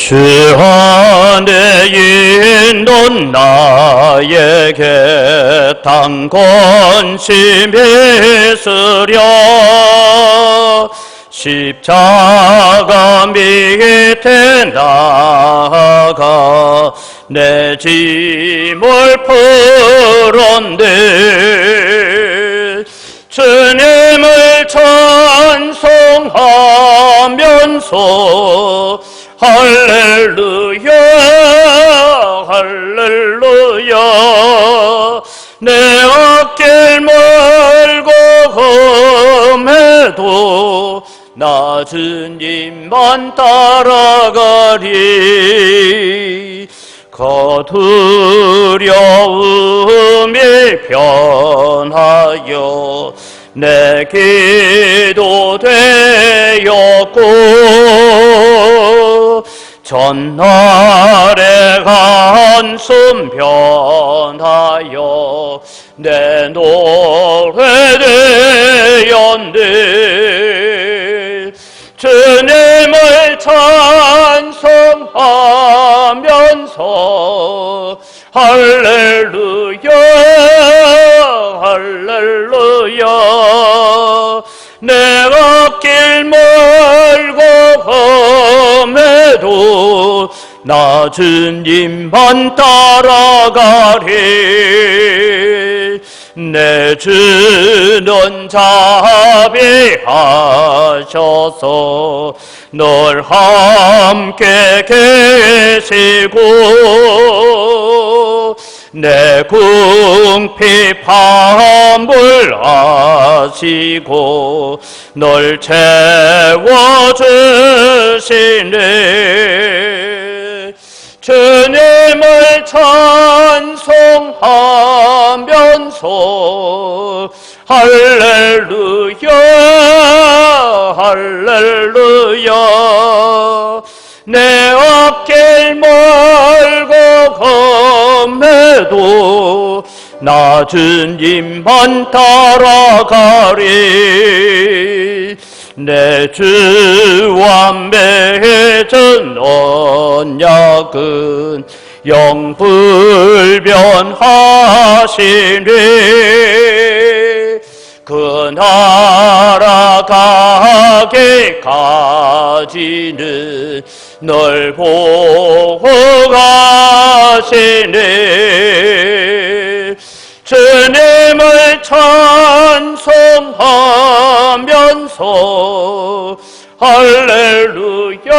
주 안에 있는 나에게 당권심 있으려 십자가 밑에 나아가 내 짐을 풀었네. 주님을 찬송하면서 할렐루야 할렐루야 내 앞길 멀고 험해도 나 주님만 따라가리. 거두려움이 변하여 내 기도 되었고 전날의 한숨 변하여 내 노래 되었네. 주님을 찬송하면서 할렐루야 할렐루야 내 앞길 멀고 험해도 나 주님만 따라가리. 내 주는 자비하셔서 늘 함께 계시고 내 궁핍 화물하시고 널 채워주시네. 주님을 찬송하면서 할렐루야 할렐루야 내 앞길 멀고 험해도 나 주님만 따라가리. 내 주와 맺은 언약은 영불변하시네. 그 나라 가기까지는 널 보고 가시네. 주님을 찬송하면서 할렐루야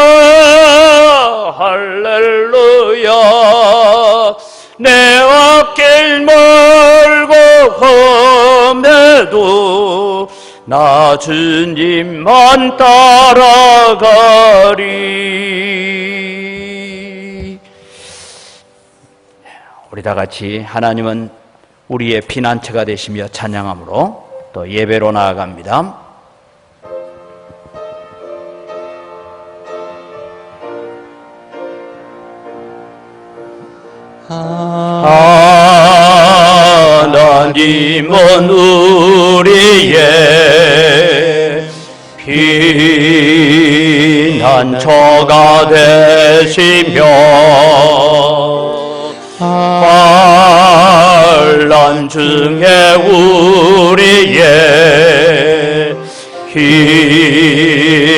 할렐루야 내 앞길 멀고 험해도 나 주님만 따라가리. 우리 다 같이 하나님은 우리의 피난처가 되시며 찬양함으로 또 예배로 나아갑니다. 하나님은 우리의 피난처가 되시며 환난 중에 우리의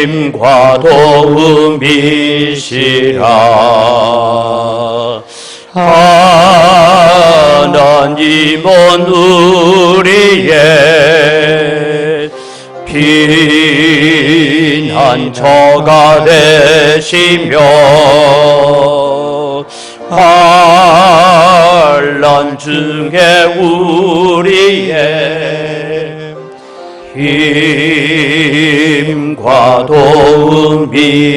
힘과 도움이시라. 하나님은 우리의 피난처가 되시며 환난 중에 우리의 힘과 도움이시라.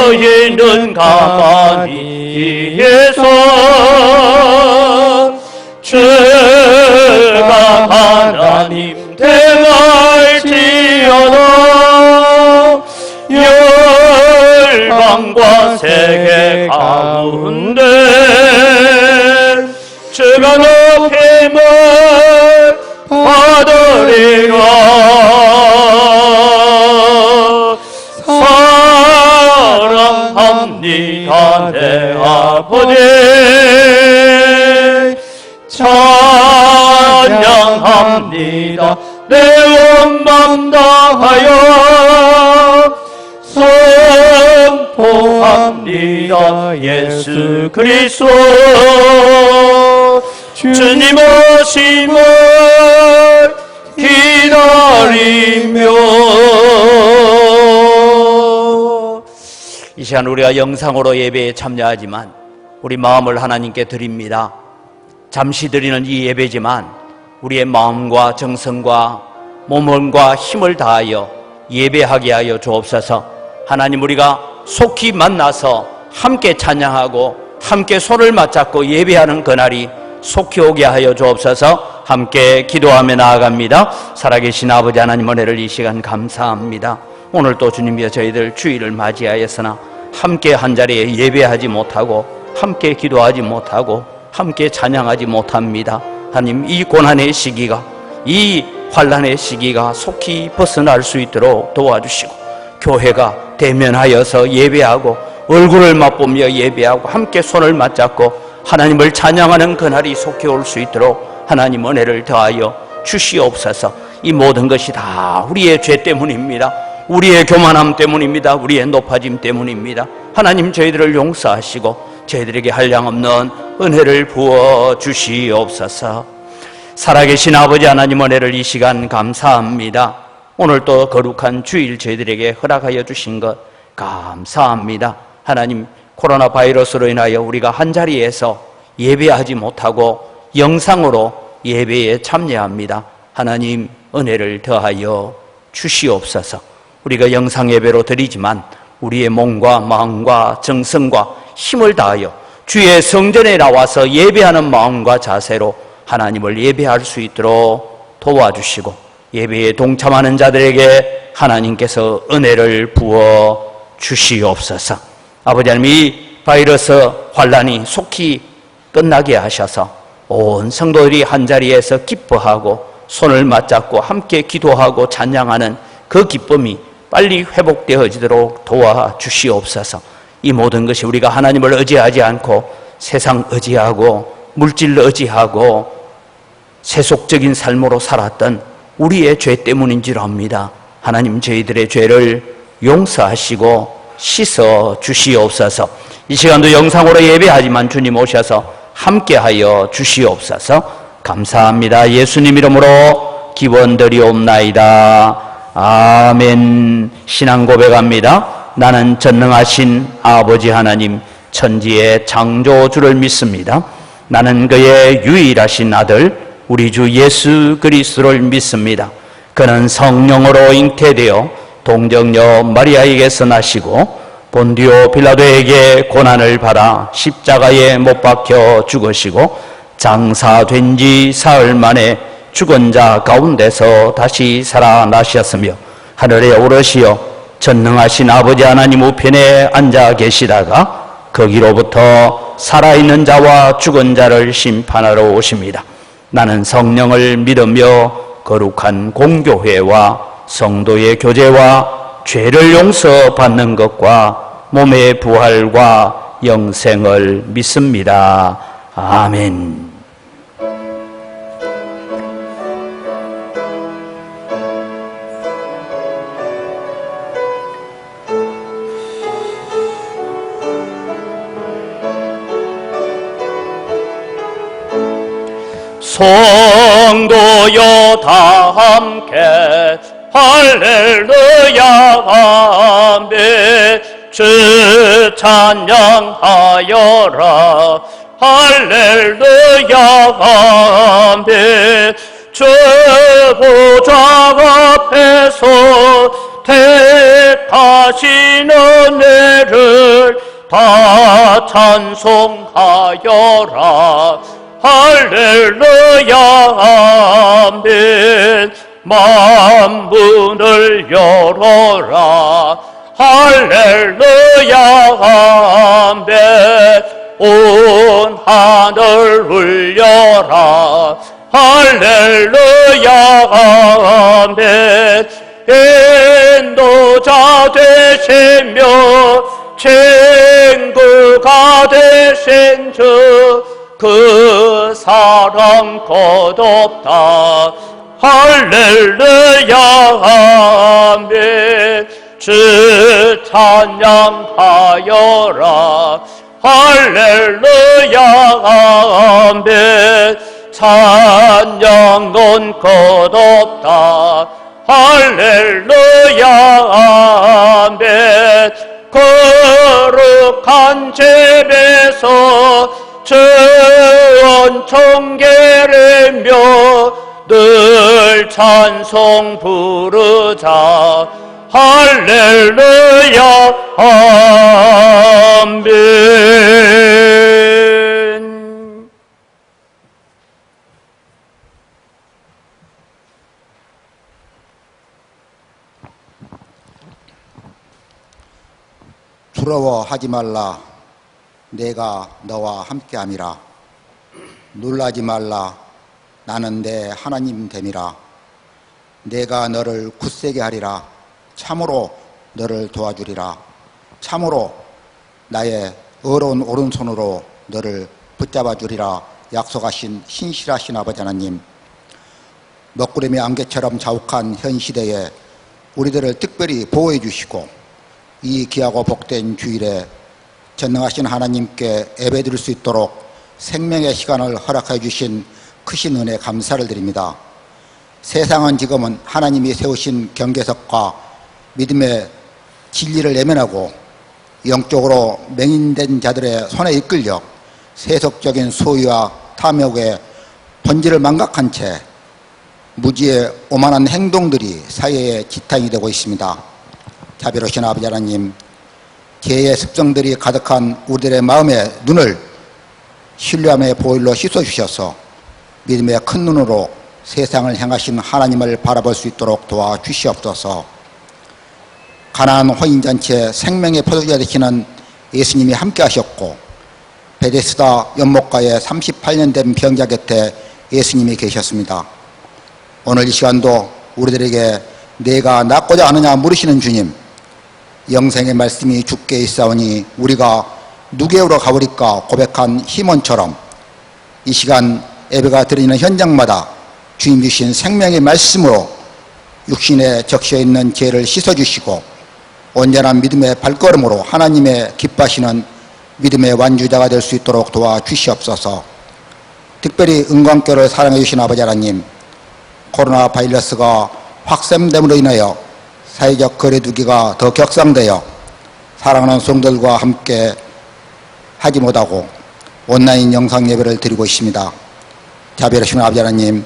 너희는 가만히에서 주가 하나님 되갈지어다. 열방과 세계 가운데 주가 높임을 받으 내 아버지 찬양합니다. 내 온 맘 다하여 선포합니다. 예수 그리스도 주님 오심을 기다리며. 이 시간 우리가 영상으로 예배에 참여하지만 우리 마음을 하나님께 드립니다. 잠시 드리는 이 예배지만 우리의 마음과 정성과 몸과 힘을 다하여 예배하게 하여 주옵소서. 하나님, 우리가 속히 만나서 함께 찬양하고 함께 손을 맞잡고 예배하는 그날이 속히 오게 하여 주옵소서. 함께 기도하며 나아갑니다. 살아계신 아버지 하나님, 은혜를 이 시간 감사합니다. 오늘 또 주님이여 저희들 주일을 맞이하였으나 함께 한자리에 예배하지 못하고 함께 기도하지 못하고 함께 찬양하지 못합니다. 하나님, 이 고난의 시기가, 이 환난의 시기가 속히 벗어날 수 있도록 도와주시고 교회가 대면하여서 예배하고 얼굴을 맛보며 예배하고 함께 손을 맞잡고 하나님을 찬양하는 그날이 속히 올 수 있도록 하나님 은혜를 더하여 주시옵소서. 이 모든 것이 다 우리의 죄 때문입니다. 우리의 교만함 때문입니다. 우리의 높아짐 때문입니다. 하나님, 저희들을 용서하시고 저희들에게 한량없는 은혜를 부어 주시옵소서. 살아계신 아버지 하나님, 은혜를 이 시간 감사합니다. 오늘 또 거룩한 주일 저희들에게 허락하여 주신 것 감사합니다. 하나님, 코로나 바이러스로 인하여 우리가 한자리에서 예배하지 못하고 영상으로 예배에 참여합니다. 하나님, 은혜를 더하여 주시옵소서. 우리가 영상 예배로 드리지만 우리의 몸과 마음과 정성과 힘을 다하여 주의 성전에 나와서 예배하는 마음과 자세로 하나님을 예배할 수 있도록 도와주시고 예배에 동참하는 자들에게 하나님께서 은혜를 부어 주시옵소서. 아버지 하나님, 이 바이러스 환란이 속히 끝나게 하셔서 온 성도들이 한자리에서 기뻐하고 손을 맞잡고 함께 기도하고 찬양하는 그 기쁨이 빨리 회복되어지도록 도와주시옵소서. 이 모든 것이 우리가 하나님을 의지하지 않고 세상 의지하고 물질 의지하고 세속적인 삶으로 살았던 우리의 죄 때문인 줄 압니다. 하나님, 저희들의 죄를 용서하시고 씻어 주시옵소서. 이 시간도 영상으로 예배하지만 주님 오셔서 함께하여 주시옵소서. 감사합니다. 예수님 이름으로 기원드리옵나이다. 아멘. 신앙 고백합니다. 나는 전능하신 아버지 하나님 천지의 창조주를 믿습니다. 나는 그의 유일하신 아들 우리 주 예수 그리스도를 믿습니다. 그는 성령으로 잉태되어 동정녀 마리아에게서 나시고 본디오 빌라도에게 고난을 받아 십자가에 못 박혀 죽으시고 장사된 지 사흘 만에 죽은 자 가운데서 다시 살아나셨으며 하늘에 오르시어 전능하신 아버지 하나님 우편에 앉아 계시다가 거기로부터 살아있는 자와 죽은 자를 심판하러 오십니다. 나는 성령을 믿으며 거룩한 공교회와 성도의 교제와 죄를 용서받는 것과 몸의 부활과 영생을 믿습니다. 아멘. 성도여 다 함께 할렐루야 아멘. 주 찬양하여라 할렐루야 아멘. 주 보좌 앞에서 택하신 은혜를 다 찬송하여라 할렐루야 아멘. 만문을 열어라 할렐루야 아멘. 온 하늘 울려라 할렐루야 아멘. 인도자 되시며 친구 그가 되신 주 그 사랑 끝없다. 할렐루야 아멘. 주 찬양하여라. 할렐루야 아멘. 찬양은 끝없다. 할렐루야 아멘. 거룩한 집에서 주원 청계르며 늘 찬송 부르자. 할렐루야 아멘. 두려워하지 말라. 내가 너와 함께함이라. 놀라지 말라. 나는 내 하나님 됨이라. 내가 너를 굳세게 하리라. 참으로 너를 도와주리라. 참으로 나의 의로운 오른손으로 너를 붙잡아 주리라. 약속하신 신실하신 아버지 하나님, 먹구름이 안개처럼 자욱한 현 시대에 우리들을 특별히 보호해 주시고 이 귀하고 복된 주일에 전능하신 하나님께 예배드릴 수 있도록 생명의 시간을 허락해 주신 크신 은혜 감사를 드립니다. 세상은 지금은 하나님이 세우신 경계석과 믿음의 진리를 외면하고 영적으로 맹인된 자들의 손에 이끌려 세속적인 소유와 탐욕의 본질을 망각한 채 무지의 오만한 행동들이 사회의 지탕이 되고 있습니다. 자비로우신 아버지 하나님, 죄의 습성들이 가득한 우리들의 마음의 눈을 신뢰함의 보혈로 씻어주셔서 믿음의 큰 눈으로 세상을 향하신 하나님을 바라볼 수 있도록 도와주시옵소서. 가나안 혼인잔치에 생명의 포도주가 되시는 예수님이 함께 하셨고 베데스다 연못가에 38년 된 병자 곁에 예수님이 계셨습니다. 오늘 이 시간도 우리들에게 내가 낫고자 하느냐 물으시는 주님, 영생의 말씀이 주께 있사오니 우리가 누구에게로 가버릴까 고백한 희몬처럼 이 시간 예배가 드리는 현장마다 주님 주신 생명의 말씀으로 육신에 적셔있는 죄를 씻어주시고 온전한 믿음의 발걸음으로 하나님의 기뻐하시는 믿음의 완주자가 될 수 있도록 도와주시옵소서. 특별히 은광교를 사랑해 주신 아버지 하나님, 코로나 바이러스가 확산됨으로 인하여 사회적 거리두기가 더 격상되어 사랑하는 성도들과 함께 하지 못하고 온라인 영상 예배를 드리고 있습니다. 자비로우신 아버지 하나님,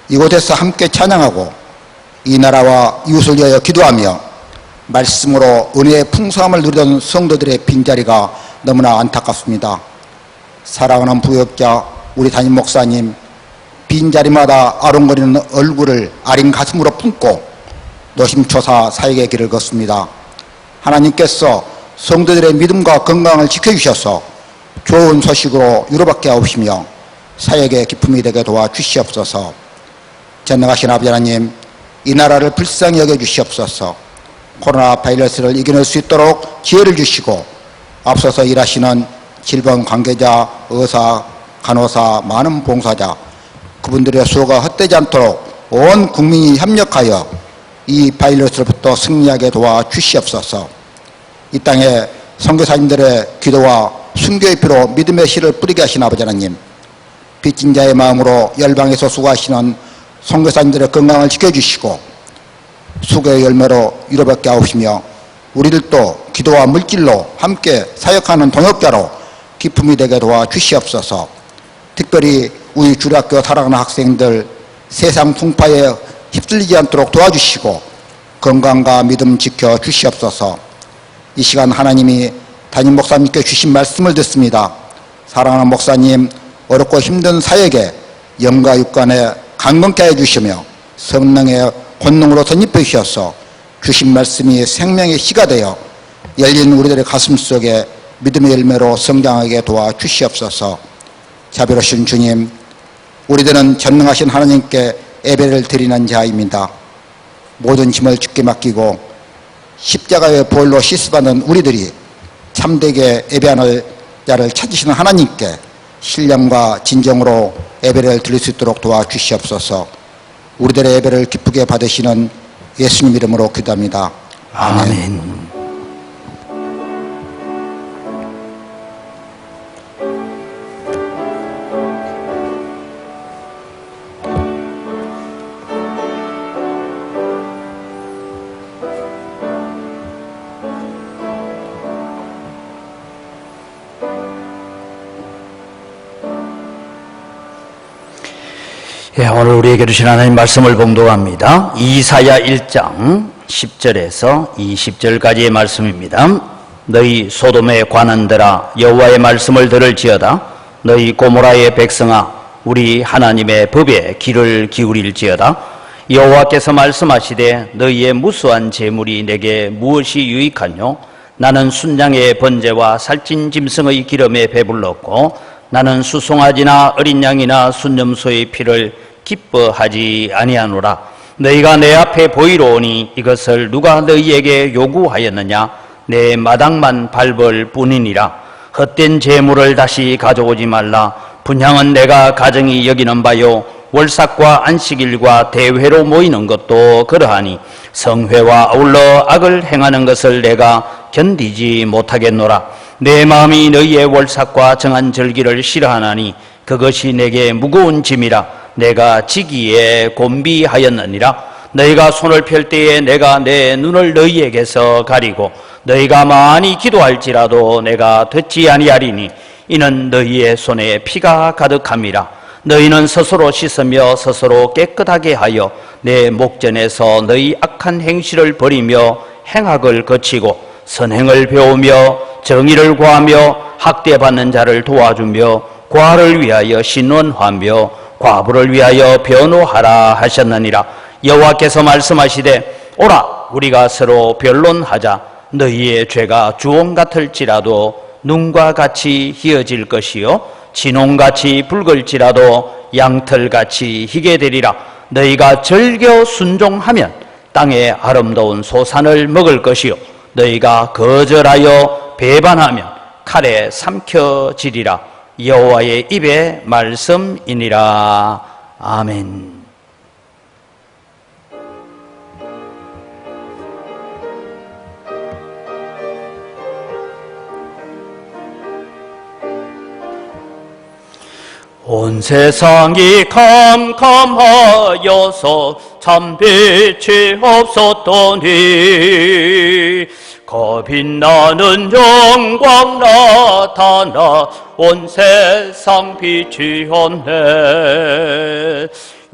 이곳에서 함께 찬양하고 이 나라와 이웃을 위하여 기도하며 말씀으로 은혜의 풍성함을 누리던 성도들의 빈자리가 너무나 안타깝습니다. 사랑하는 부역자 우리 담임 목사님, 빈자리마다 아롱거리는 얼굴을 아린 가슴으로 품고 노심초사 사역의 길을 걷습니다. 하나님께서 성도들의 믿음과 건강을 지켜주셔서 좋은 소식으로 위로받게 하옵시며 사역의 기쁨이 되게 도와주시옵소서. 전능하신 아버지 하나님, 이 나라를 불쌍히 여겨주시옵소서. 코로나 바이러스를 이겨낼 수 있도록 지혜를 주시고 앞서서 일하시는 질병 관계자, 의사, 간호사, 많은 봉사자, 그분들의 수고가 헛되지 않도록 온 국민이 협력하여 이 바이러스로부터 승리하게 도와주시옵소서. 이 땅에 선교사님들의 기도와 순교의 피로 믿음의 씨를 뿌리게 하신 아버지 하나님, 빚진 자의 마음으로 열방에서 수고하시는 선교사님들의 건강을 지켜주시고 수고의 열매로 위로받게 하옵시며 우리들도 기도와 물질로 함께 사역하는 동역자로 기쁨이 되게 도와주시옵소서. 특별히 우리 주일학교 사랑하는 학생들 세상 풍파에 휩쓸리지 않도록 도와주시고 건강과 믿음 지켜주시옵소서. 이 시간 하나님이 담임 목사님께 주신 말씀을 듣습니다. 사랑하는 목사님, 어렵고 힘든 사역에 영과 육간에 강건케 해주시며 성령의 권능으로 덧입혀 주셔서 주신 말씀이 생명의 씨가 되어 열린 우리들의 가슴 속에 믿음의 열매로 성장하게 도와주시옵소서. 자비로우신 주님, 우리들은 전능하신 하나님께 예배를 드리는 자입니다. 모든 짐을 주께 맡기고 십자가의 보혈로 씻어받는 우리들이 참되게 예배하는 자를 찾으시는 하나님께 신령과 진정으로 예배를 드릴 수 있도록 도와주시옵소서. 우리들의 예배를 기쁘게 받으시는 예수님 이름으로 기도합니다. 아멘. 예, 오늘 우리에게 주신 하나님 말씀을 봉독합니다. 이사야 1장 10절에서 20절까지의 말씀입니다. 너희 소돔의 관원들아 여호와의 말씀을 들을지어다. 너희 고모라의 백성아 우리 하나님의 법에 귀를 기울일지어다. 여호와께서 말씀하시되 너희의 무수한 재물이 내게 무엇이 유익하뇨? 나는 순양의 번제와 살찐 짐승의 기름에 배불렀고 나는 수송아지나 어린 양이나 순염소의 피를 기뻐하지 아니하노라. 너희가 내 앞에 보이러 오니 이것을 누가 너희에게 요구하였느냐? 내 마당만 밟을 뿐이니라. 헛된 재물을 다시 가져오지 말라. 분향은 내가 가정이 여기는 바요 월삭과 안식일과 대회로 모이는 것도 그러하니 성회와 아울러 악을 행하는 것을 내가 견디지 못하겠노라. 내 마음이 너희의 월삭과 정한 절기를 싫어하나니 그것이 내게 무거운 짐이라. 내가 지기에 곤비하였느니라. 너희가 손을 펼 때에 내가 내 눈을 너희에게서 가리고 너희가 많이 기도할지라도 내가 듣지 아니하리니 이는 너희의 손에 피가 가득함이라. 너희는 스스로 씻으며 스스로 깨끗하게 하여 내 목전에서 너희 악한 행실을 버리며 행악을 거치고 선행을 배우며 정의를 구하며 학대받는 자를 도와주며 과를 위하여 신원하며 과부를 위하여 변호하라 하셨느니라. 여호와께서 말씀하시되 오라 우리가 서로 변론하자. 너희의 죄가 주홍 같을지라도 눈과 같이 희어질 것이요 진홍같이 붉을지라도 양털같이 희게 되리라. 너희가 절겨 순종하면 땅의 아름다운 소산을 먹을 것이요 너희가 거절하여 배반하면 칼에 삼켜지리라. 여호와의 입의 말씀이니라. 아멘. 온 세상이 캄캄하여서 참 빛이 없었더니 거빛나는 영광 나타나 온 세상 빛이었네.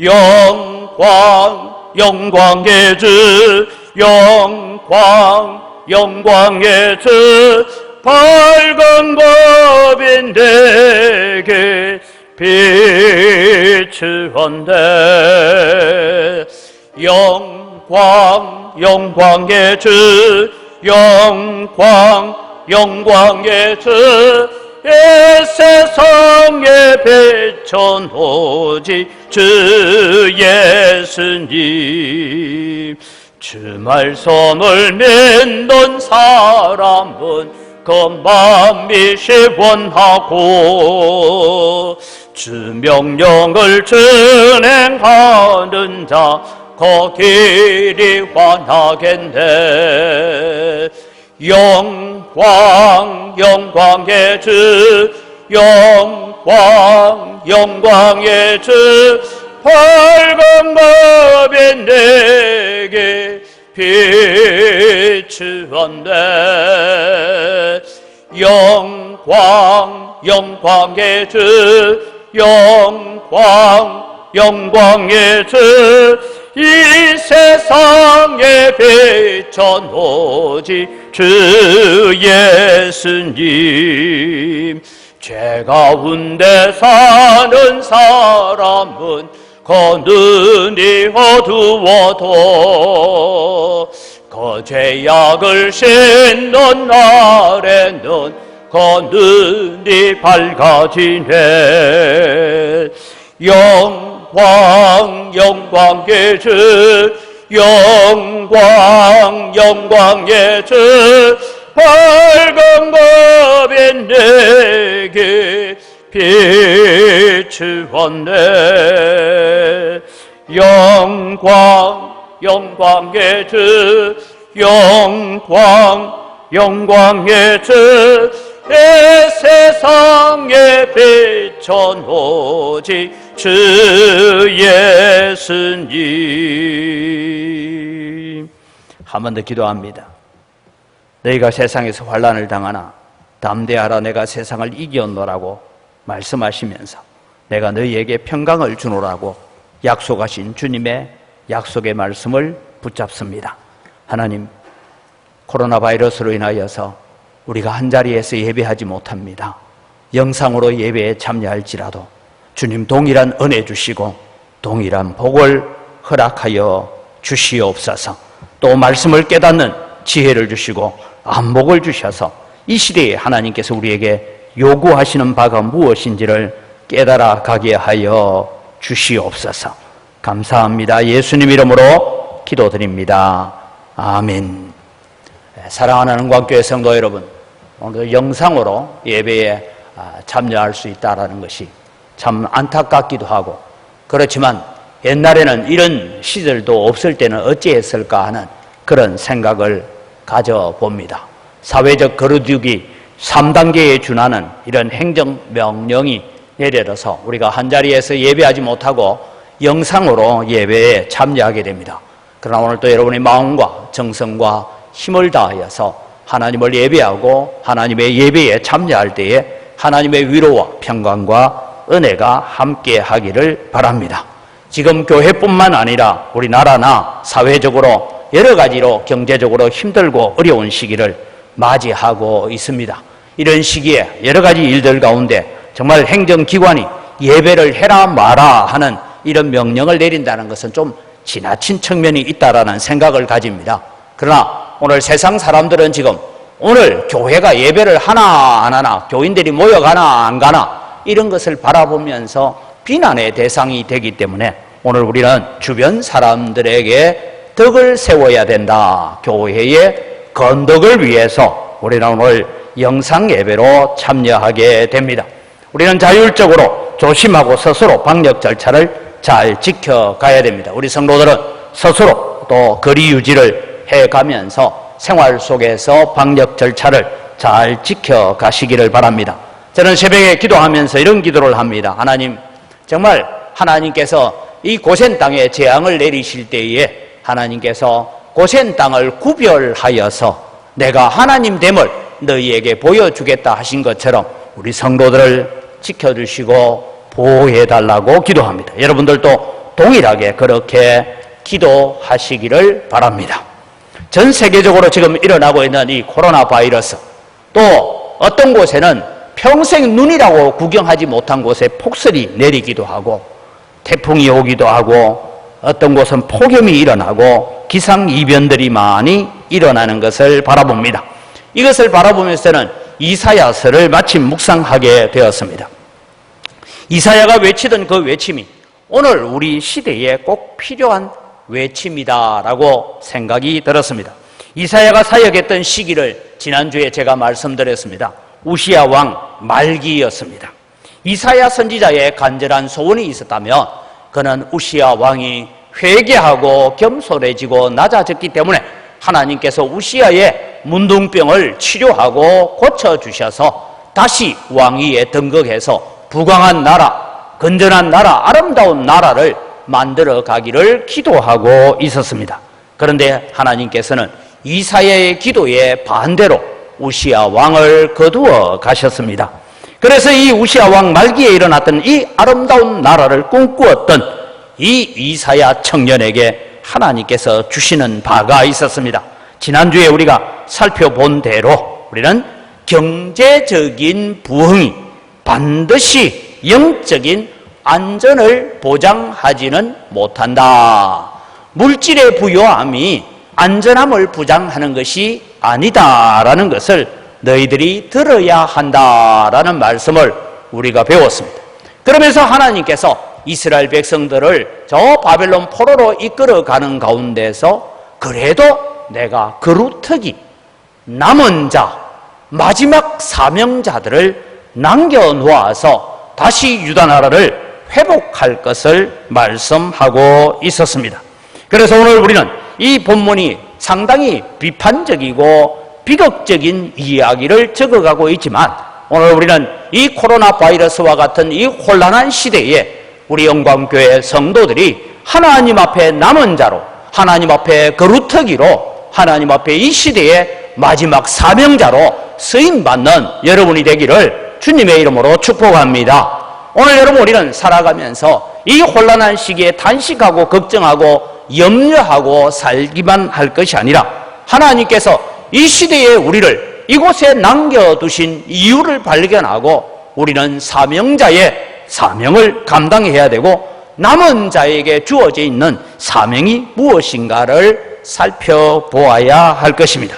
영광 영광의 주 영광 영광의 주 밝은 법인 내게 비추었네. 영광 영광의 주 영광 영광의 주 이 세상에 비춘 오직 주 예수님. 주 말씀을 믿는 사람은 그 마음이 시원하고 주 명령을 준행하는 자 그 길이 환하겠네. 영광 영광의 주 영광 영광의 주 밝은 법인 내게 비추었네. 영광 영광의 주 영광 영광의 주 이 세상에 비춘 오직 주 예수님. 죄 가운데 사는 사람은 그 눈이 어두워도 그 죄악을 씻는 날에는 그 눈이 밝아지네. 영광 영광의 주 영광 영광의 주 밝은 것 비추었네. 영광의 주, 영광의 주, 내 세상에 비춰오지 주 예수님. 한 번 더 기도합니다. 너희가 세상에서 환난을 당하나 담대하라, 내가 세상을 이겼노라고 말씀하시면서 내가 너희에게 평강을 주노라고 약속하신 주님의 약속의 말씀을 붙잡습니다. 하나님, 코로나 바이러스로 인하여서 우리가 한자리에서 예배하지 못합니다. 영상으로 예배에 참여할지라도 주님 동일한 은혜 주시고 동일한 복을 허락하여 주시옵소서. 또 말씀을 깨닫는 지혜를 주시고 안목을 주셔서 이 시대에 하나님께서 우리에게 요구하시는 바가 무엇인지를 깨달아 가게 하여 주시옵소서. 감사합니다. 예수님 이름으로 기도드립니다. 아멘. 사랑하는 흥광교회 성도 여러분, 오늘 영상으로 예배에 참여할 수 있다는 것이 참 안타깝기도 하고, 그렇지만 옛날에는 이런 시절도 없을 때는 어찌했을까 하는 그런 생각을 가져봅니다. 사회적 거리두기 3단계에 준하는 이런 행정명령이 내려져서 우리가 한자리에서 예배하지 못하고 영상으로 예배에 참여하게 됩니다. 그러나 오늘 또 여러분의 마음과 정성과 힘을 다하여서 하나님을 예배하고 하나님의 예배에 참여할 때에 하나님의 위로와 평강과 은혜가 함께 하기를 바랍니다. 지금 교회뿐만 아니라 우리나라나 사회적으로 여러 가지로 경제적으로 힘들고 어려운 시기를 맞이하고 있습니다. 이런 시기에 여러 가지 일들 가운데 정말 행정기관이 예배를 해라 마라 하는 이런 명령을 내린다는 것은 좀 지나친 측면이 있다라는 생각을 가집니다. 그러나 오늘 세상 사람들은 지금 오늘 교회가 예배를 하나 안 하나, 교인들이 모여가나 안 가나 이런 것을 바라보면서 비난의 대상이 되기 때문에 오늘 우리는 주변 사람들에게 덕을 세워야 된다. 교회의 건덕을 위해서 우리는 오늘 영상 예배로 참여하게 됩니다. 우리는 자율적으로 조심하고 스스로 방역 절차를 잘 지켜가야 됩니다. 우리 성도들은 스스로 또 거리 유지를 해가면서 생활 속에서 방역 절차를 잘 지켜가시기를 바랍니다. 저는 새벽에 기도하면서 이런 기도를 합니다. 하나님, 정말 하나님께서 이 고센 땅에 재앙을 내리실 때에 하나님께서 고센 땅을 구별하여서 내가 하나님됨을 너희에게 보여주겠다 하신 것처럼 우리 성도들을 지켜주시고 보호해달라고 기도합니다. 여러분들도 동일하게 그렇게 기도하시기를 바랍니다. 전 세계적으로 지금 일어나고 있는 이 코로나 바이러스, 또 어떤 곳에는 평생 눈이라고 구경하지 못한 곳에 폭설이 내리기도 하고 태풍이 오기도 하고 어떤 곳은 폭염이 일어나고 기상이변들이 많이 일어나는 것을 바라봅니다. 이것을 바라보면서는 이사야서를 마침 묵상하게 되었습니다. 이사야가 외치던 그 외침이 오늘 우리 시대에 꼭 필요한 외침이다라고 생각이 들었습니다. 이사야가 사역했던 시기를 지난주에 제가 말씀드렸습니다. 우시야 왕 말기였습니다. 이사야 선지자의 간절한 소원이 있었다면 그는 우시야 왕이 회개하고 겸손해지고 낮아졌기 때문에 하나님께서 우시야의 문둥병을 치료하고 고쳐주셔서 다시 왕위에 등극해서 부강한 나라, 건전한 나라, 아름다운 나라를 만들어 가기를 기도하고 있었습니다. 그런데 하나님께서는 이사야의 기도에 반대로 우시야 왕을 거두어 가셨습니다. 그래서 이 우시야 왕 말기에 일어났던 이 아름다운 나라를 꿈꾸었던 이 이사야 청년에게 하나님께서 주시는 바가 있었습니다. 지난주에 우리가 살펴본 대로 우리는 경제적인 부흥이 반드시 영적인 안전을 보장하지는 못한다. 물질의 부요함이 안전함을 보장하는 것이 아니다라는 것을 너희들이 들어야 한다라는 말씀을 우리가 배웠습니다. 그러면서 하나님께서 이스라엘 백성들을 저 바벨론 포로로 이끌어가는 가운데서 그래도 내가 그루터기 남은 자, 마지막 사명자들을 남겨놓아서 다시 유다 나라를 회복할 것을 말씀하고 있었습니다. 그래서 오늘 우리는 이 본문이 상당히 비판적이고 비극적인 이야기를 적어가고 있지만, 오늘 우리는 이 코로나 바이러스와 같은 이 혼란한 시대에 우리 영광교회 성도들이 하나님 앞에 남은 자로, 하나님 앞에 거루터기로, 하나님 앞에 이 시대의 마지막 사명자로 쓰임받는 여러분이 되기를 주님의 이름으로 축복합니다. 오늘 여러분, 우리는 살아가면서 이 혼란한 시기에 단식하고 걱정하고 염려하고 살기만 할 것이 아니라, 하나님께서 이 시대에 우리를 이곳에 남겨두신 이유를 발견하고 우리는 사명자의 사명을 감당해야 되고, 남은 자에게 주어져 있는 사명이 무엇인가를 살펴보아야 할 것입니다.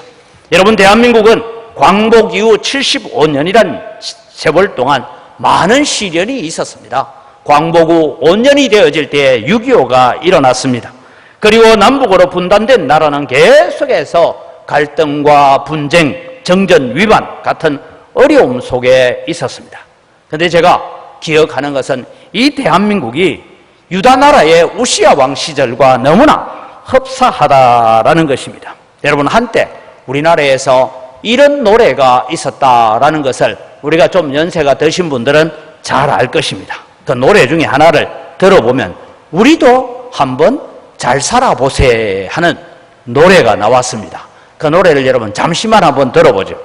여러분, 대한민국은 광복 이후 75년이란 세월 동안 많은 시련이 있었습니다. 광복 후 5년이 되어질 때에 6.25가 일어났습니다. 그리고 남북으로 분단된 나라는 계속해서 갈등과 분쟁, 정전 위반 같은 어려움 속에 있었습니다. 그런데 제가 기억하는 것은 이 대한민국이 유다 나라의 우시야 왕 시절과 너무나 흡사하다라는 것입니다. 여러분, 한때 우리나라에서 이런 노래가 있었다라는 것을 우리가 좀 연세가 드신 분들은 잘 알 것입니다. 그 노래 중에 하나를 들어보면 우리도 한번 잘 살아보세 하는 노래가 나왔습니다. 그 노래를 여러분 잠시만 한번 들어보죠.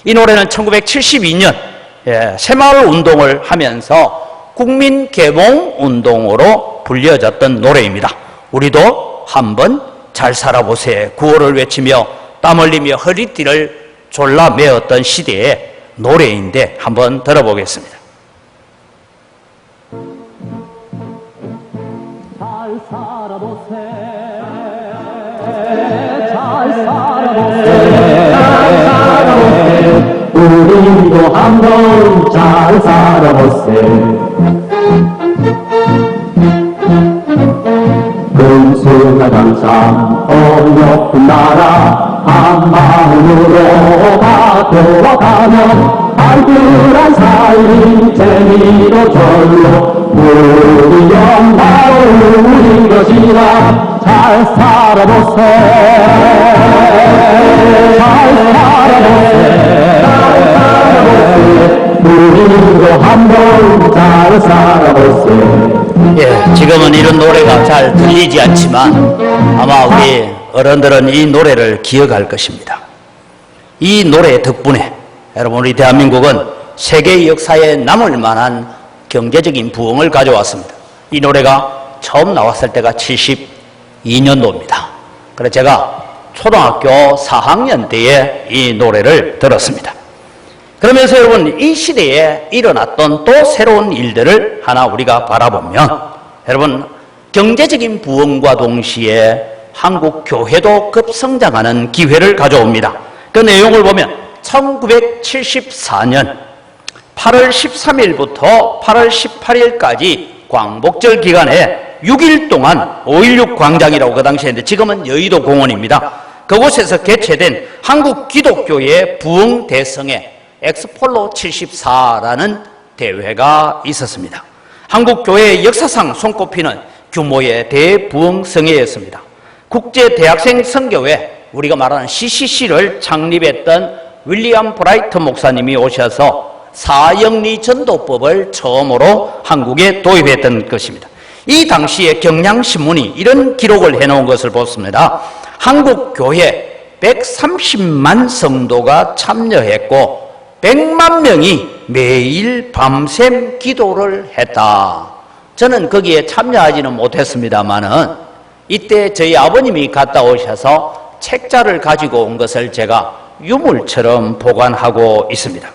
이 노래는 1972년 새마을 운동을 하면서 국민개몽운동으로 불려졌던 노래입니다. 우리도 한번 잘 살아보세 구호를 외치며 땀 흘리며 허리띠를 졸라매었던 시대의 노래인데 한번 들어보겠습니다. 잘 살아보세, 잘 살아보세, 잘 살아보세, 우리도 한번 잘 살아보세. 금수가 강산 어렵은 나라 한 마음으로 바꿔가면 알뜰한 삶이 재미로 절로 우리 영광 우리 것이라. 잘 살아보세, 잘 살아보세, 잘 살아보세, 우리도 한번 잘 살아보세. 지금은 이런 노래가 잘 들리지 않지만 아마 우리 어른들은 이 노래를 기억할 것입니다. 이 노래 덕분에 여러분, 우리 대한민국은 세계 역사에 남을 만한 경제적인 부흥을 가져왔습니다. 이 노래가 처음 나왔을 때가 72년도입니다. 그래서 제가 초등학교 4학년 때에 이 노래를 들었습니다. 그러면서 여러분, 이 시대에 일어났던 또 새로운 일들을 하나 우리가 바라보면, 여러분, 경제적인 부흥과 동시에 한국 교회도 급성장하는 기회를 가져옵니다. 그 내용을 보면 1974년 8월 13일부터 8월 18일까지 광복절 기간에 6일 동안 5.16 광장이라고 그 당시에 했는데 지금은 여의도 공원입니다. 그곳에서 개최된 한국 기독교의 부흥 대성회 엑스폴로 74라는 대회가 있었습니다. 한국 교회의 역사상 손꼽히는 규모의 대부흥성회였습니다. 국제대학생 선교회, 우리가 말하는 CCC를 창립했던 윌리엄 브라이트 목사님이 오셔서 사형리 전도법을 처음으로 한국에 도입했던 것입니다. 이 당시에 경향신문이 이런 기록을 해놓은 것을 보습니다. 한국 교회 130만 성도가 참여했고 100만 명이 매일 밤샘 기도를 했다. 저는 거기에 참여하지는 못했습니다만은 이때 저희 아버님이 갔다 오셔서 책자를 가지고 온 것을 제가 유물처럼 보관하고 있습니다.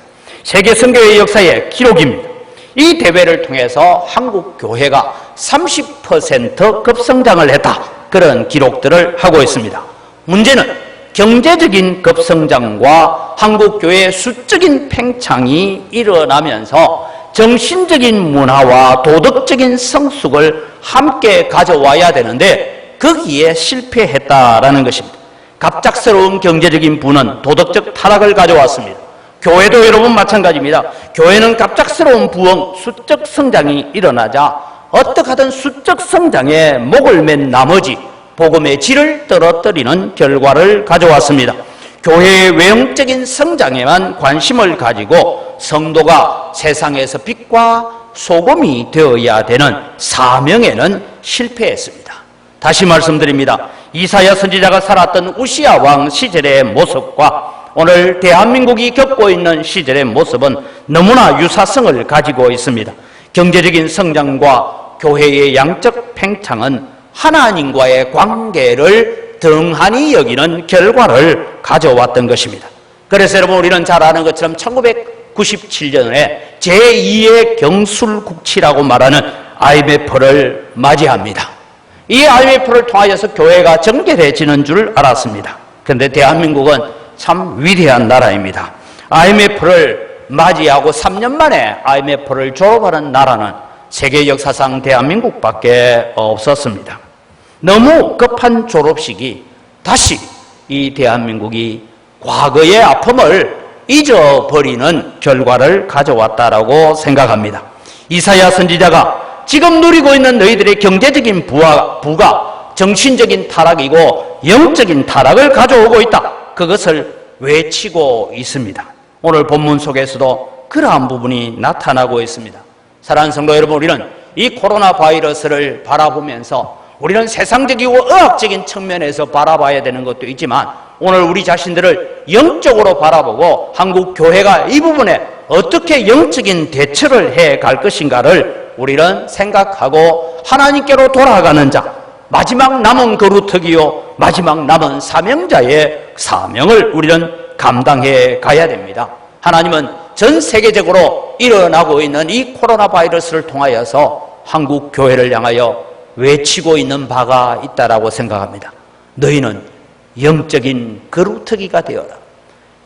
세계 선교의 역사의 기록입니다. 이 대회를 통해서 한국 교회가 30% 급성장을 했다. 그런 기록들을 하고 있습니다. 문제는 경제적인 급성장과 한국교회의 수적인 팽창이 일어나면서 정신적인 문화와 도덕적인 성숙을 함께 가져와야 되는데 거기에 실패했다라는 것입니다. 갑작스러운 경제적인 부는 도덕적 타락을 가져왔습니다. 교회도 여러분 마찬가지입니다. 교회는 갑작스러운 부흥, 수적 성장이 일어나자 어떻게 하든 수적 성장에 목을 맨 나머지 복음의 질을 떨어뜨리는 결과를 가져왔습니다. 교회의 외형적인 성장에만 관심을 가지고 성도가 세상에서 빛과 소금이 되어야 되는 사명에는 실패했습니다. 다시 말씀드립니다. 이사야 선지자가 살았던 우시야 왕 시절의 모습과 오늘 대한민국이 겪고 있는 시절의 모습은 너무나 유사성을 가지고 있습니다. 경제적인 성장과 교회의 양적 팽창은 하나님과의 관계를 등한히 여기는 결과를 가져왔던 것입니다. 그래서 여러분 우리는 잘 아는 것처럼 1997년에 제2의 경술국치라고 말하는 IMF를 맞이합니다. 이 IMF를 통하여서 교회가 정결해지는 줄 알았습니다. 그런데 대한민국은 참 위대한 나라입니다. IMF를 맞이하고 3년 만에 IMF를 졸업하는 나라는 세계 역사상 대한민국밖에 없었습니다. 너무 급한 졸업식이 다시 이 대한민국이 과거의 아픔을 잊어버리는 결과를 가져왔다라고 생각합니다. 이사야 선지자가 지금 누리고 있는 너희들의 경제적인 부가 정신적인 타락이고 영적인 타락을 가져오고 있다. 그것을 외치고 있습니다. 오늘 본문 속에서도 그러한 부분이 나타나고 있습니다. 사랑하는 성도 여러분, 우리는 이 코로나 바이러스를 바라보면서 우리는 세상적이고 의학적인 측면에서 바라봐야 되는 것도 있지만 오늘 우리 자신들을 영적으로 바라보고 한국 교회가 이 부분에 어떻게 영적인 대처를 해 갈 것인가를 우리는 생각하고 하나님께로 돌아가는 자, 마지막 남은 거루터기요 마지막 남은 사명자의 사명을 우리는 감당해 가야 됩니다. 하나님은 전 세계적으로 일어나고 있는 이 코로나 바이러스를 통하여서 한국 교회를 향하여 외치고 있는 바가 있다라고 생각합니다. 너희는 영적인 거루터기가 되어라.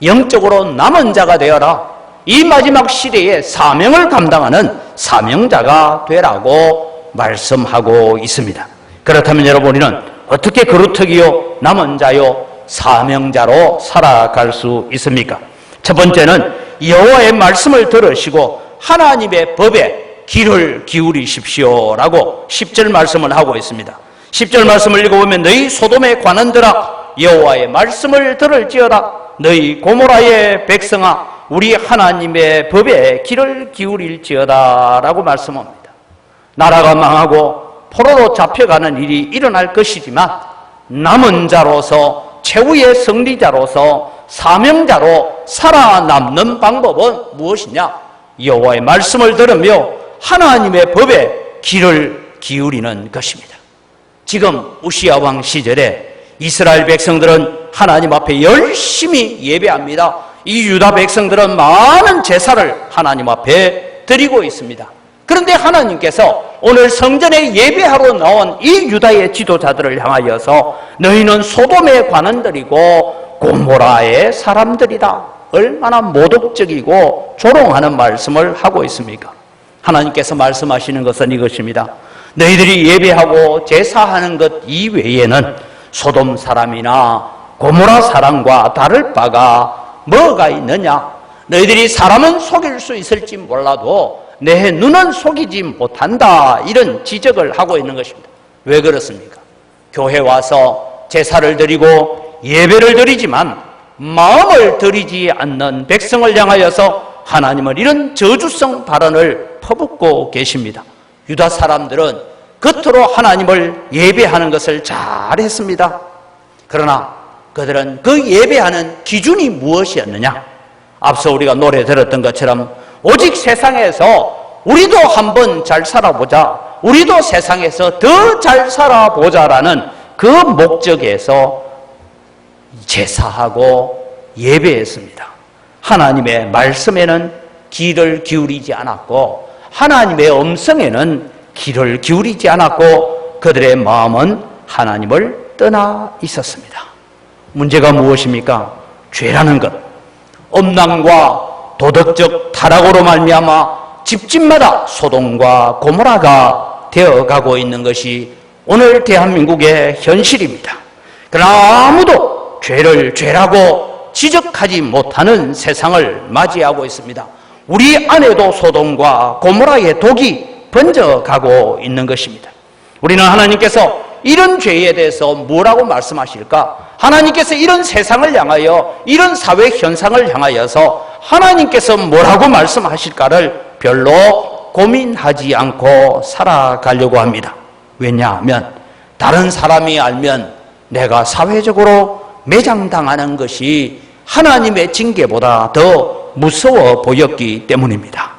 영적으로 남은 자가 되어라. 이 마지막 시대에 사명을 감당하는 사명자가 되라고 말씀하고 있습니다. 그렇다면 여러분, 우리는 어떻게 거루터기요 남은 자요 사명자로 살아갈 수 있습니까? 첫 번째는 여호와의 말씀을 들으시고 하나님의 법에 귀를 기울이십시오라고 10절 말씀을 하고 있습니다. 10절 말씀을 읽어보면 너희 소돔의 관원들아 여호와의 말씀을 들을지어다. 너희 고모라의 백성아 우리 하나님의 법에 귀를 기울일지어다 라고 말씀합니다. 나라가 망하고 포로로 잡혀가는 일이 일어날 것이지만 남은 자로서 최후의 승리자로서 사명자로 살아남는 방법은 무엇이냐? 여호와의 말씀을 들으며 하나님의 법에 귀를 기울이는 것입니다. 지금 우시야 왕 시절에 이스라엘 백성들은 하나님 앞에 열심히 예배합니다. 이 유다 백성들은 많은 제사를 하나님 앞에 드리고 있습니다. 그런데 하나님께서 오늘 성전에 예배하러 나온 이 유다의 지도자들을 향하여서 너희는 소돔의 관원들이고 고모라의 사람들이다. 얼마나 모독적이고 조롱하는 말씀을 하고 있습니까? 하나님께서 말씀하시는 것은 이것입니다. 너희들이 예배하고 제사하는 것 이외에는 소돔 사람이나 고모라 사람과 다를 바가 뭐가 있느냐? 너희들이 사람은 속일 수 있을지 몰라도 내 눈은 속이지 못한다. 이런 지적을 하고 있는 것입니다. 왜 그렇습니까? 교회 와서 제사를 드리고 예배를 드리지만 마음을 드리지 않는 백성을 향하여서 하나님은 이런 저주성 발언을 퍼붓고 계십니다. 유다 사람들은 겉으로 하나님을 예배하는 것을 잘했습니다. 그러나 그들은 그 예배하는 기준이 무엇이었느냐? 앞서 우리가 노래 들었던 것처럼 오직 세상에서 우리도 한번 잘 살아보자, 우리도 세상에서 더 잘 살아보자라는 그 목적에서 제사하고 예배했습니다. 하나님의 말씀에는 귀를 기울이지 않았고 하나님의 음성에는 귀를 기울이지 않았고 그들의 마음은 하나님을 떠나 있었습니다. 문제가 무엇입니까? 죄라는 것, 음란과 도덕적 타락으로 말미암아 집집마다 소돔과 고모라가 되어가고 있는 것이 오늘 대한민국의 현실입니다. 그러나 아무도 죄를 죄라고 지적하지 못하는 세상을 맞이하고 있습니다. 우리 안에도 소돔과 고모라의 독이 번져가고 있는 것입니다. 우리는 하나님께서 이런 죄에 대해서 뭐라고 말씀하실까? 하나님께서 이런 세상을 향하여, 이런 사회 현상을 향하여서 하나님께서 뭐라고 말씀하실까를 별로 고민하지 않고 살아가려고 합니다. 왜냐하면 다른 사람이 알면 내가 사회적으로 매장당하는 것이 하나님의 징계보다 더 무서워 보였기 때문입니다.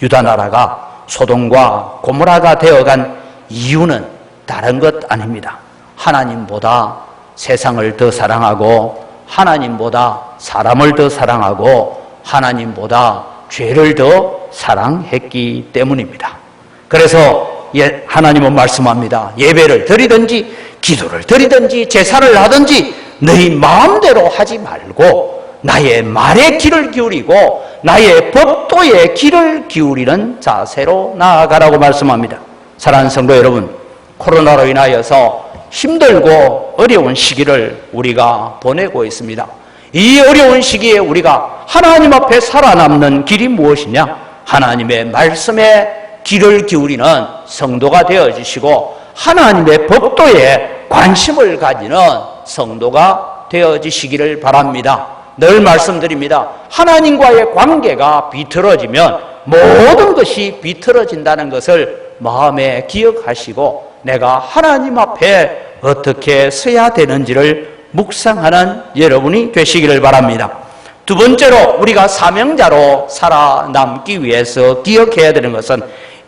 유다 나라가 소돔과 고모라가 되어간 이유는 다른 것 아닙니다. 하나님보다 세상을 더 사랑하고, 하나님보다 사람을 더 사랑하고, 하나님보다 죄를 더 사랑했기 때문입니다. 그래서 하나님은 말씀합니다. 예배를 드리든지 기도를 드리든지 제사를 하든지 너희 마음대로 하지 말고 나의 말에 귀를 기울이고 나의 법도에 귀를 기울이는 자세로 나아가라고 말씀합니다. 사랑하는 성도 여러분, 코로나로 인하여서 힘들고 어려운 시기를 우리가 보내고 있습니다. 이 어려운 시기에 우리가 하나님 앞에 살아남는 길이 무엇이냐? 하나님의 말씀에 귀를 기울이는 성도가 되어지시고 하나님의 법도에 관심을 가지는 성도가 되어지시기를 바랍니다. 늘 말씀드립니다. 하나님과의 관계가 비틀어지면 모든 것이 비틀어진다는 것을 마음에 기억하시고 내가 하나님 앞에 어떻게 서야 되는지를 묵상하는 여러분이 되시기를 바랍니다. 두 번째로 우리가 사명자로 살아남기 위해서 기억해야 되는 것은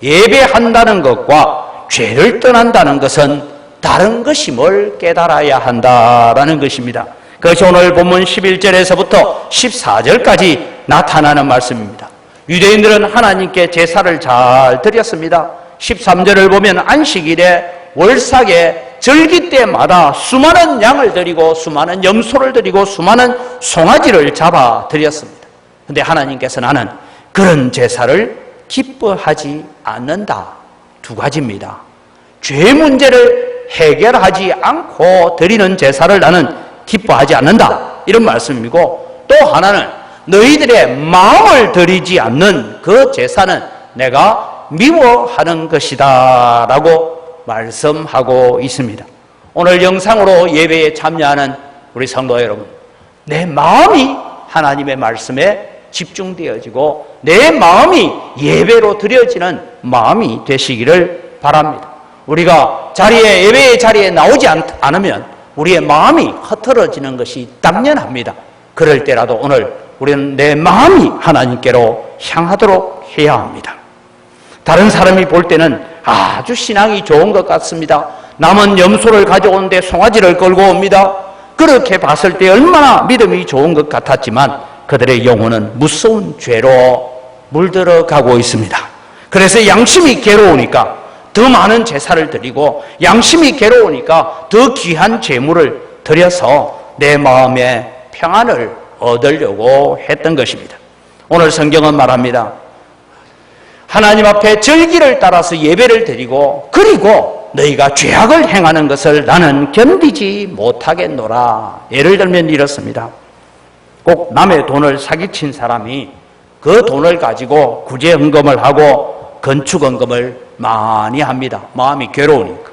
예배한다는 것과 죄를 떠난다는 것은 다른 것임을 깨달아야 한다라는 것입니다. 그것이 오늘 본문 11절에서부터 14절까지 나타나는 말씀입니다. 유대인들은 하나님께 제사를 잘 드렸습니다. 13절을 보면 안식일에 월삭에 절기 때마다 수많은 양을 드리고 수많은 염소를 드리고 수많은 송아지를 잡아 드렸습니다. 그런데 하나님께서 나는 그런 제사를 기뻐하지 않는다. 두 가지입니다. 죄 문제를 해결하지 않고 드리는 제사를 나는 기뻐하지 않는다. 이런 말씀이고, 또 하나는 너희들의 마음을 드리지 않는 그 제사는 내가 미워하는 것이다 라고 말씀하고 있습니다. 오늘 영상으로 예배에 참여하는 우리 성도 여러분, 내 마음이 하나님의 말씀에 집중되어지고 내 마음이 예배로 드려지는 마음이 되시기를 바랍니다. 우리가 예배의 자리에 나오지 않으면 우리의 마음이 흐트러지는 것이 당연합니다. 그럴 때라도 오늘 우리는 내 마음이 하나님께로 향하도록 해야 합니다. 다른 사람이 볼 때는 아주 신앙이 좋은 것 같습니다. 남은 염소를 가져오는데 송아지를 끌고 옵니다. 그렇게 봤을 때 얼마나 믿음이 좋은 것 같았지만 그들의 영혼은 무서운 죄로 물들어가고 있습니다. 그래서 양심이 괴로우니까 더 많은 제사를 드리고 양심이 괴로우니까 더 귀한 제물을 드려서 내 마음의 평안을 얻으려고 했던 것입니다. 오늘 성경은 말합니다. 하나님 앞에 절기를 따라서 예배를 드리고 그리고 너희가 죄악을 행하는 것을 나는 견디지 못하겠노라. 예를 들면 이렇습니다. 꼭 남의 돈을 사기친 사람이 그 돈을 가지고 구제헌금을 하고 건축헌금을 많이 합니다. 마음이 괴로우니까.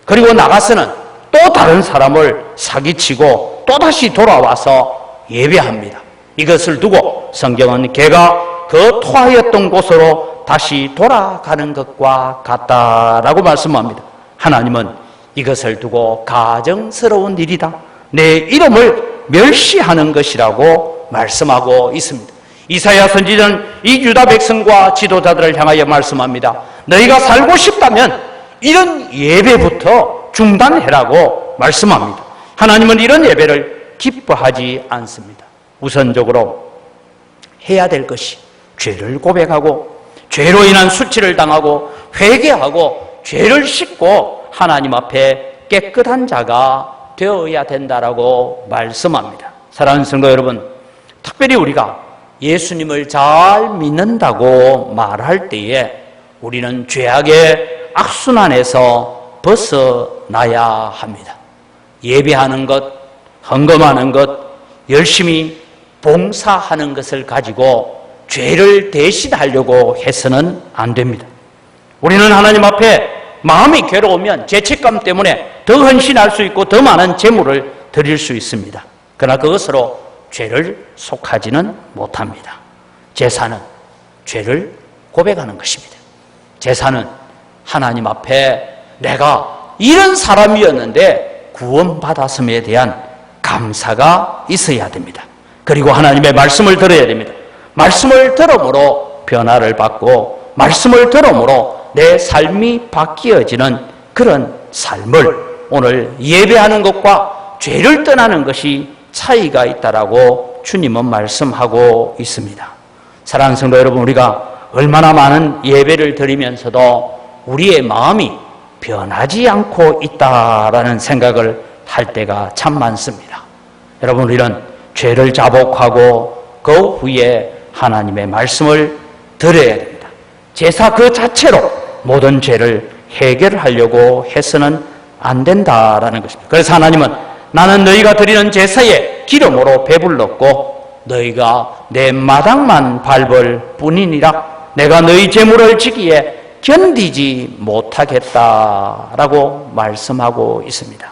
그리고 나가서는 또 다른 사람을 사기치고 또다시 돌아와서 예배합니다. 이것을 두고 성경은 걔가 그 토하였던 곳으로 다시 돌아가는 것과 같다라고 말씀합니다. 하나님은 이것을 두고 가정스러운 일이다. 내 이름을 멸시하는 것이라고 말씀하고 있습니다. 이사야 선지자는 이 유다 백성과 지도자들을 향하여 말씀합니다. 너희가 살고 싶다면 이런 예배부터 중단해라고 말씀합니다. 하나님은 이런 예배를 기뻐하지 않습니다. 우선적으로 해야 될 것이 죄를 고백하고 죄로 인한 수치를 당하고 회개하고 죄를 씻고 하나님 앞에 깨끗한 자가 되어야 된다라고 말씀합니다. 사랑하는 성도 여러분, 특별히 우리가 예수님을 잘 믿는다고 말할 때에 우리는 죄악의 악순환에서 벗어나야 합니다. 예배하는 것, 헌금하는 것, 열심히 봉사하는 것을 가지고 죄를 대신하려고 해서는 안 됩니다. 우리는 하나님 앞에 마음이 괴로우면 죄책감 때문에 더 헌신할 수 있고 더 많은 재물을 드릴 수 있습니다. 그러나 그것으로 죄를 속하지는 못합니다. 제사는 죄를 고백하는 것입니다. 제사는 하나님 앞에 내가 이런 사람이었는데 구원받았음에 대한 감사가 있어야 됩니다. 그리고 하나님의 말씀을 들어야 됩니다. 말씀을 들음으로 변화를 받고 말씀을 들음으로 내 삶이 바뀌어지는 그런 삶을 오늘 예배하는 것과 죄를 떠나는 것이 차이가 있다라고 주님은 말씀하고 있습니다. 사랑하는 성도 여러분, 우리가 얼마나 많은 예배를 드리면서도 우리의 마음이 변하지 않고 있다라는 생각을 할 때가 참 많습니다. 여러분, 우리는 죄를 자복하고 그 후에 하나님의 말씀을 들어야 됩니다. 제사 그 자체로 모든 죄를 해결하려고 해서는 안 된다라는 것입니다. 그래서 하나님은 나는 너희가 드리는 제사에 기름으로 배불렀고 너희가 내 마당만 밟을 뿐이니라. 내가 너희 재물을 지기에 견디지 못하겠다라고 말씀하고 있습니다.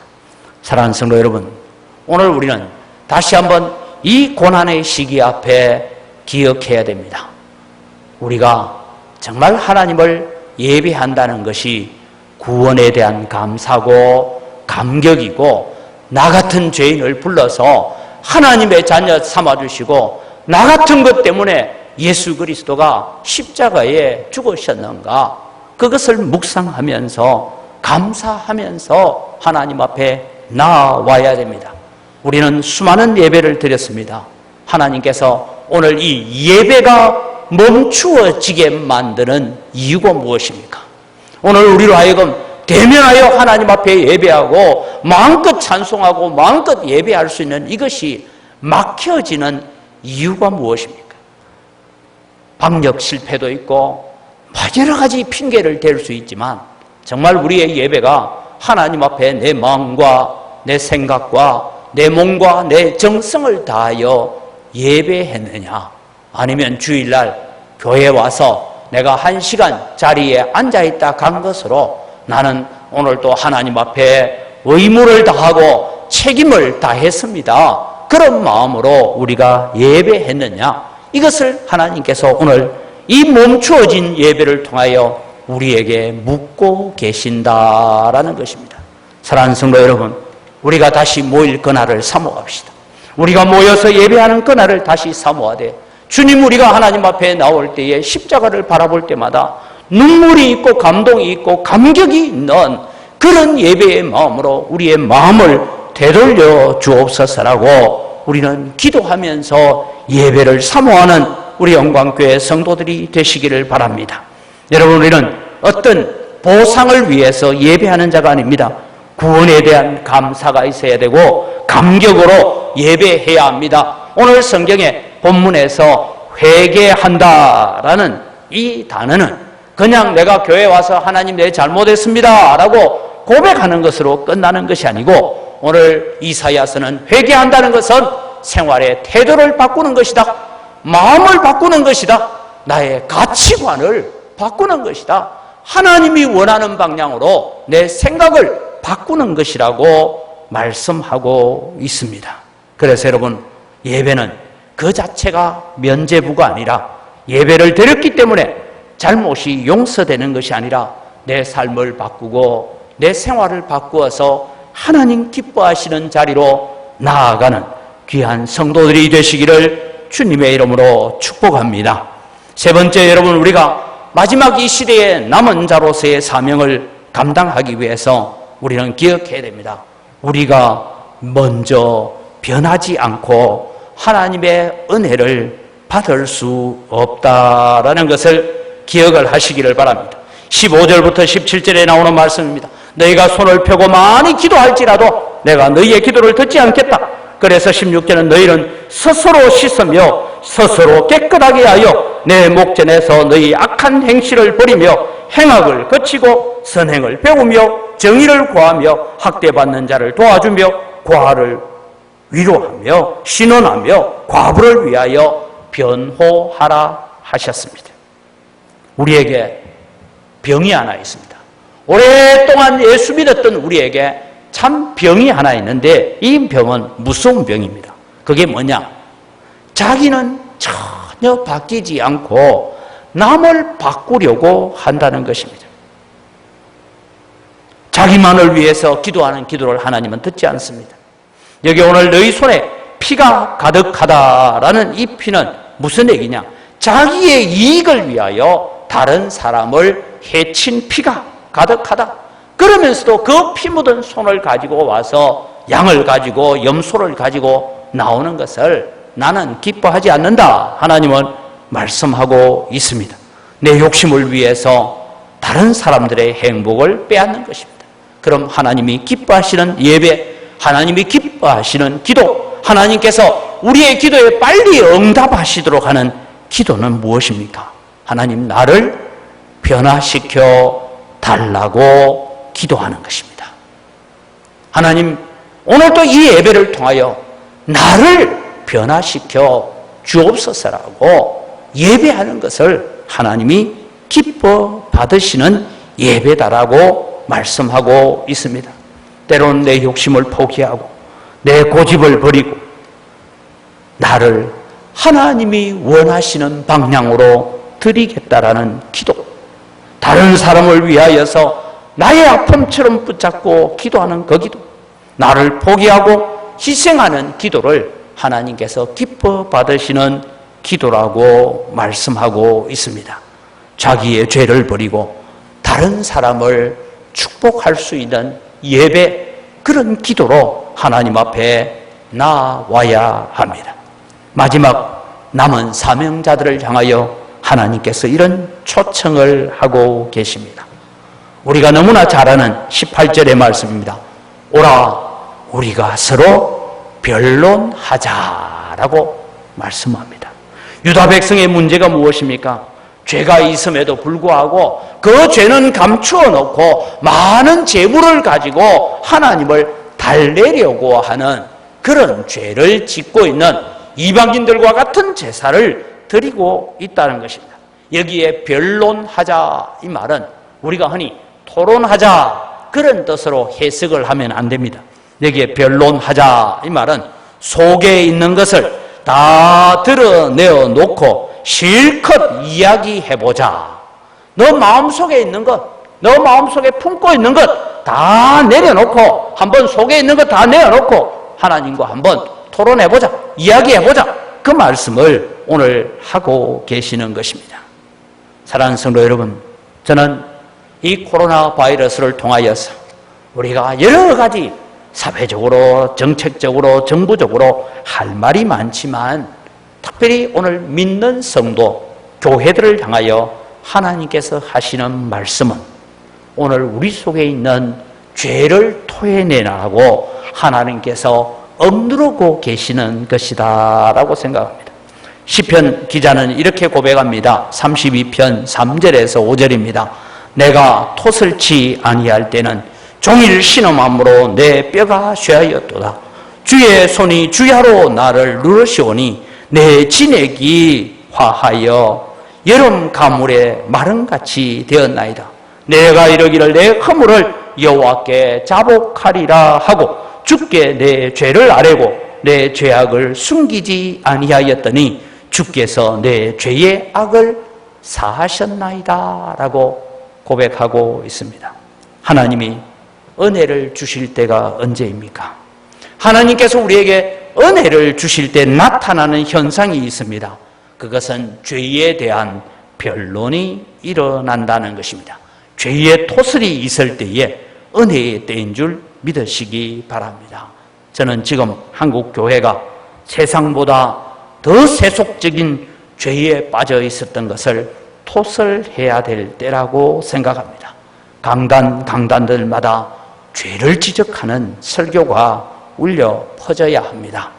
사랑하는 성도 여러분, 오늘 우리는 다시 한번 이 고난의 시기 앞에 기억해야 됩니다. 우리가 정말 하나님을 예배한다는 것이 구원에 대한 감사고 감격이고 나 같은 죄인을 불러서 하나님의 자녀 삼아주시고 나 같은 것 때문에 예수 그리스도가 십자가에 죽으셨는가, 그것을 묵상하면서 감사하면서 하나님 앞에 나와야 됩니다. 우리는 수많은 예배를 드렸습니다. 하나님께서 오늘 이 예배가 멈추어지게 만드는 이유가 무엇입니까? 오늘 우리로 하여금 대면하여 하나님 앞에 예배하고 마음껏 찬송하고 마음껏 예배할 수 있는 이것이 막혀지는 이유가 무엇입니까? 방역 실패도 있고 여러 가지 핑계를 댈 수 있지만 정말 우리의 예배가 하나님 앞에 내 마음과 내 생각과 내 몸과 내 정성을 다하여 예배했느냐, 아니면 주일날 교회에 와서 내가 1시간 자리에 앉아있다 간 것으로 나는 오늘 또 하나님 앞에 의무를 다하고 책임을 다했습니다, 그런 마음으로 우리가 예배했느냐, 이것을 하나님께서 오늘 이 멈추어진 예배를 통하여 우리에게 묻고 계신다라는 것입니다. 사랑하는 성도 여러분, 우리가 다시 모일 그날을 사모합시다. 우리가 모여서 예배하는 그날을 다시 사모하되, 주님, 우리가 하나님 앞에 나올 때에 십자가를 바라볼 때마다 눈물이 있고 감동이 있고 감격이 있는 그런 예배의 마음으로 우리의 마음을 되돌려 주옵소서라고 우리는 기도하면서 예배를 사모하는 우리 영광교회 성도들이 되시기를 바랍니다. 여러분, 우리는 어떤 보상을 위해서 예배하는 자가 아닙니다. 구원에 대한 감사가 있어야 되고 감격으로 예배해야 합니다. 오늘 성경의 본문에서 회개한다라는 이 단어는 그냥 내가 교회에 와서 하나님 내 잘못했습니다 라고 고백하는 것으로 끝나는 것이 아니고, 오늘 이사야서는 회개한다는 것은 생활의 태도를 바꾸는 것이다, 마음을 바꾸는 것이다, 나의 가치관을 바꾸는 것이다, 하나님이 원하는 방향으로 내 생각을 바꾸는 것이라고 말씀하고 있습니다. 그래서 여러분, 예배는 그 자체가 면죄부가 아니라, 예배를 드렸기 때문에 잘못이 용서되는 것이 아니라 내 삶을 바꾸고 내 생활을 바꾸어서 하나님 기뻐하시는 자리로 나아가는 귀한 성도들이 되시기를 주님의 이름으로 축복합니다. 세 번째, 여러분, 우리가 마지막 이 시대의 남은 자로서의 사명을 감당하기 위해서 우리는 기억해야 됩니다. 우리가 먼저 변하지 않고 하나님의 은혜를 받을 수 없다라는 것을 기억을 하시기를 바랍니다. 15절부터 17절에 나오는 말씀입니다. 너희가 손을 펴고 많이 기도할지라도 내가 너희의 기도를 듣지 않겠다. 그래서 16절은 너희는 스스로 씻으며 스스로 깨끗하게 하여 내 목전에서 너희 악한 행실을 버리며 행악을 거치고 선행을 배우며 정의를 구하며 학대받는 자를 도와주며 과를 위로하며 신원하며 과부를 위하여 변호하라 하셨습니다. 우리에게 병이 하나 있습니다. 오랫동안 예수 믿었던 우리에게 참 병이 하나 있는데 이 병은 무서운 병입니다. 그게 뭐냐? 자기는 전혀 바뀌지 않고 남을 바꾸려고 한다는 것입니다. 자기만을 위해서 기도하는 기도를 하나님은 듣지 않습니다. 여기 오늘 너희 손에 피가 가득하다라는 이 피는 무슨 얘기냐? 자기의 이익을 위하여 다른 사람을 해친 피가 가득하다. 그러면서도 그 피 묻은 손을 가지고 와서 양을 가지고 염소를 가지고 나오는 것을 나는 기뻐하지 않는다. 하나님은 말씀하고 있습니다. 내 욕심을 위해서 다른 사람들의 행복을 빼앗는 것입니다. 그럼 하나님이 기뻐하시는 예배, 하나님이 기뻐하시는 기도, 하나님께서 우리의 기도에 빨리 응답하시도록 하는 기도는 무엇입니까? 하나님 나를 변화시켜 달라고 기도하는 것입니다. 하나님 오늘도 이 예배를 통하여 나를 변화시켜 주옵소서라고 예배하는 것을 하나님이 기뻐 받으시는 예배다라고 말씀하고 있습니다. 때로는 내 욕심을 포기하고 내 고집을 버리고 나를 하나님이 원하시는 방향으로 드리겠다라는 기도, 다른 사람을 위하여서 나의 아픔처럼 붙잡고 기도하는 그 기도, 나를 포기하고 희생하는 기도를 하나님께서 기뻐 받으시는 기도라고 말씀하고 있습니다. 자기의 죄를 버리고 다른 사람을 축복할 수 있는 예배, 그런 기도로 하나님 앞에 나와야 합니다. 마지막 남은 사명자들을 향하여 하나님께서 이런 초청을 하고 계십니다. 우리가 너무나 잘 아는 18절의 말씀입니다. 오라 우리가 서로 변론하자라고 말씀합니다. 유다 백성의 문제가 무엇입니까? 죄가 있음에도 불구하고 그 죄는 감추어 놓고 많은 재물을 가지고 하나님을 달래려고 하는 그런 죄를 짓고 있는 이방인들과 같은 제사를 드리고 있다는 것입니다. 여기에 변론하자 이 말은 우리가 흔히 토론하자 그런 뜻으로 해석을 하면 안 됩니다. 여기에 변론하자 이 말은 속에 있는 것을 다 드러내어 놓고 실컷 이야기해보자. 너 마음속에 있는 것, 너 마음속에 품고 있는 것 다 내려놓고, 한번 속에 있는 것 다 내려놓고 하나님과 한번 토론해보자, 이야기해보자, 그 말씀을 오늘 하고 계시는 것입니다. 사랑하는 성도 여러분, 저는 이 코로나 바이러스를 통하여서 우리가 여러 가지 사회적으로, 정책적으로, 정부적으로 할 말이 많지만 특별히 오늘 믿는 성도, 교회들을 향하여 하나님께서 하시는 말씀은 오늘 우리 속에 있는 죄를 토해내라고 하나님께서 억누르고 계시는 것이다 라고 생각합니다. 시편 기자는 이렇게 고백합니다. 32편 3절에서 5절입니다. 내가 토설치 아니할 때는 종일 신음함으로 내 뼈가 쇠하였도다. 주의 손이 주야로 나를 누르시오니 내 진액이 화하여 여름 가물에 마름같이 되었나이다. 내가 이러기를 내 허물을 여호와께 자복하리라 하고 주께 내 죄를 아뢰고 내 죄악을 숨기지 아니하였더니 주께서 내 죄의 악을 사하셨나이다 라고 고백하고 있습니다. 하나님이 은혜를 주실 때가 언제입니까? 하나님께서 우리에게 은혜를 주실 때 나타나는 현상이 있습니다. 그것은 죄에 대한 변론이 일어난다는 것입니다. 죄의 토설이 있을 때에 은혜의 때인 줄 믿으시기 바랍니다. 저는 지금 한국 교회가 세상보다 더 세속적인 죄에 빠져 있었던 것을 토설해야 될 때라고 생각합니다. 강단들마다 죄를 지적하는 설교가 울려 퍼져야 합니다.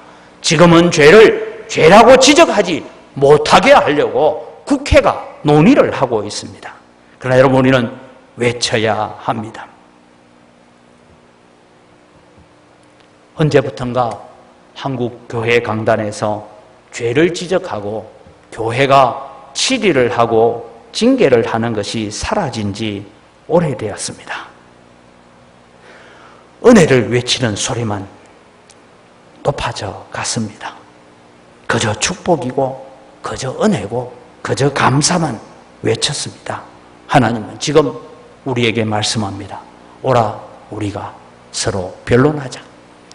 지금은 죄를 죄라고 지적하지 못하게 하려고 국회가 논의를 하고 있습니다. 그러나 여러분, 우리는 외쳐야 합니다. 언제부턴가 한국교회 강단에서 죄를 지적하고 교회가 치리를 하고 징계를 하는 것이 사라진 지 오래되었습니다. 은혜를 외치는 소리만 높아져 갔습니다. 그저 축복이고 그저 은혜고 그저 감사만 외쳤습니다. 하나님은 지금 우리에게 말씀합니다. 오라, 우리가 서로 변론하자.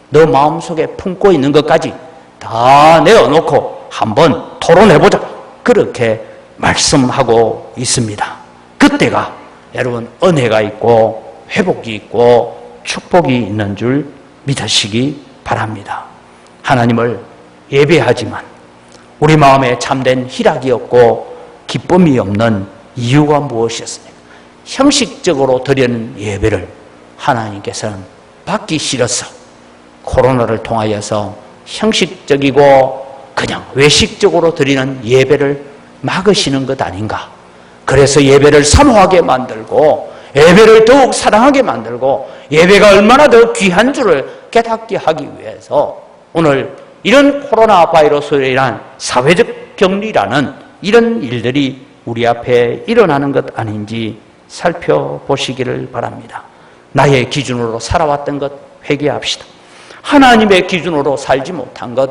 너 마음속에 품고 있는 것까지 다 내어놓고 한번 토론해보자. 그렇게 말씀하고 있습니다. 그때가 여러분 은혜가 있고 회복이 있고 축복이 있는 줄 믿으시기 바랍니다. 하나님을 예배하지만 우리 마음에 참된 희락이 없고 기쁨이 없는 이유가 무엇이었습니까? 형식적으로 드리는 예배를 하나님께서는 받기 싫어서 코로나를 통하여서 형식적이고 그냥 외식적으로 드리는 예배를 막으시는 것 아닌가. 그래서 예배를 사모하게 만들고 예배를 더욱 사랑하게 만들고 예배가 얼마나 더 귀한 줄을 깨닫게 하기 위해서 오늘 이런 코로나 바이러스로 인한 사회적 격리라는 이런 일들이 우리 앞에 일어나는 것 아닌지 살펴보시기를 바랍니다. 나의 기준으로 살아왔던 것 회개합시다. 하나님의 기준으로 살지 못한 것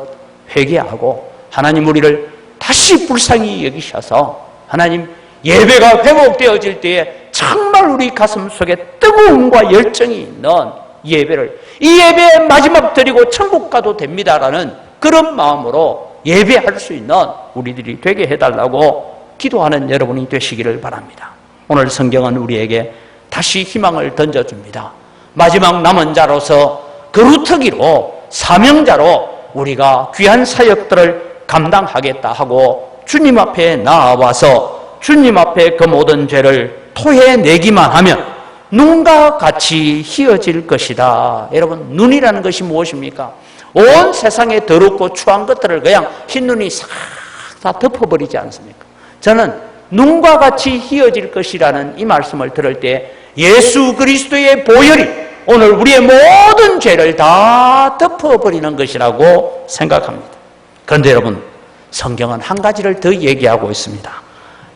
회개하고 하나님 우리를 다시 불쌍히 여기셔서 하나님 예배가 회복되어질 때에 정말 우리 가슴 속에 뜨거움과 열정이 있는 예배를 이 예배의 마지막 드리고 천국 가도 됩니다라는 그런 마음으로 예배할 수 있는 우리들이 되게 해달라고 기도하는 여러분이 되시기를 바랍니다. 오늘 성경은 우리에게 다시 희망을 던져줍니다. 마지막 남은 자로서 그루터기로 사명자로 우리가 귀한 사역들을 감당하겠다 하고 주님 앞에 나와서 주님 앞에 그 모든 죄를 토해내기만 하면 눈과 같이 희어질 것이다. 여러분, 눈이라는 것이 무엇입니까? 온 세상에 더럽고 추한 것들을 그냥 흰눈이 싹 다 덮어버리지 않습니까? 저는 눈과 같이 희어질 것이라는 이 말씀을 들을 때 예수 그리스도의 보혈이 오늘 우리의 모든 죄를 다 덮어버리는 것이라고 생각합니다. 그런데 여러분, 성경은 한 가지를 더 얘기하고 있습니다.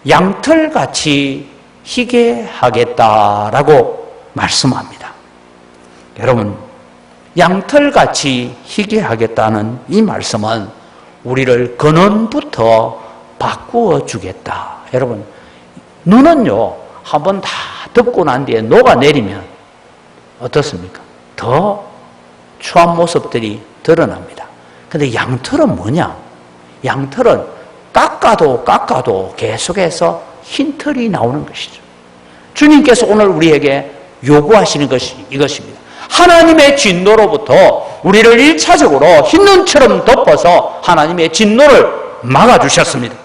양털같이 희게 하겠다라고 말씀합니다. 여러분, 양털같이 희게 하겠다는 이 말씀은 우리를 근원부터 바꾸어 주겠다. 여러분, 눈은요, 한번 다 덮고 난 뒤에 녹아내리면 어떻습니까? 더 추한 모습들이 드러납니다. 근데 양털은 뭐냐? 양털은 깎아도 계속해서 흰 털이 나오는 것이죠. 주님께서 오늘 우리에게 요구하시는 것이 이것입니다. 하나님의 진노로부터 우리를 1차적으로 흰눈처럼 덮어서 하나님의 진노를 막아주셨습니다.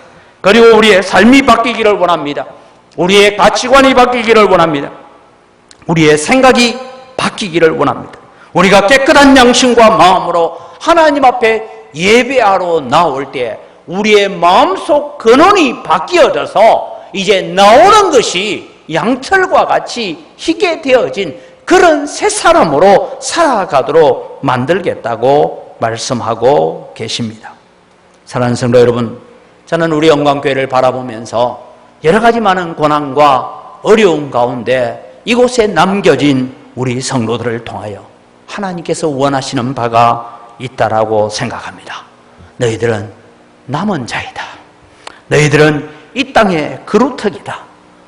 그리고 우리의 삶이 바뀌기를 원합니다. 우리의 가치관이 바뀌기를 원합니다. 우리의 생각이 바뀌기를 원합니다. 우리가 깨끗한 양심과 마음으로 하나님 앞에 예배하러 나올 때 우리의 마음속 근원이 바뀌어져서 이제 나오는 것이 양털과 같이 희게 되어진 그런 새 사람으로 살아가도록 만들겠다고 말씀하고 계십니다. 사랑하는 성도 여러분, 저는 우리 영광교회를 바라보면서 여러 가지 많은 고난과 어려움 가운데 이곳에 남겨진 우리 성도들을 통하여 하나님께서 원하시는 바가 있다라고 생각합니다. 너희들은 남은 자이다. 너희들은 이 땅의 그루터기다.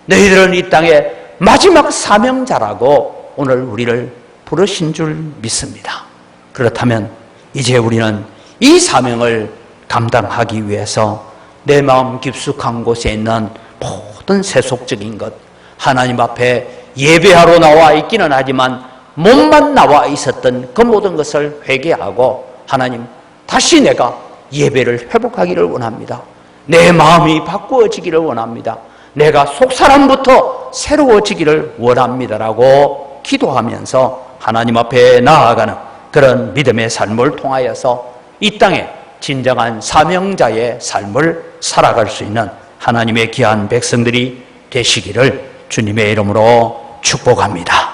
너희들은 이 땅의 마지막 사명자라고 오늘 우리를 부르신 줄 믿습니다. 그렇다면 이제 우리는 이 사명을 감당하기 위해서 내 마음 깊숙한 곳에 있는 모든 세속적인 것, 하나님 앞에 예배하러 나와 있기는 하지만 몸만 나와 있었던 그 모든 것을 회개하고 하나님, 다시 내가 예배를 회복하기를 원합니다. 내 마음이 바꾸어지기를 원합니다. 내가 속사람부터 새로워지기를 원합니다라고 기도하면서 하나님 앞에 나아가는 그런 믿음의 삶을 통하여서 이 땅에 진정한 사명자의 삶을 살아갈 수 있는 하나님의 귀한 백성들이 되시기를 주님의 이름으로 축복합니다.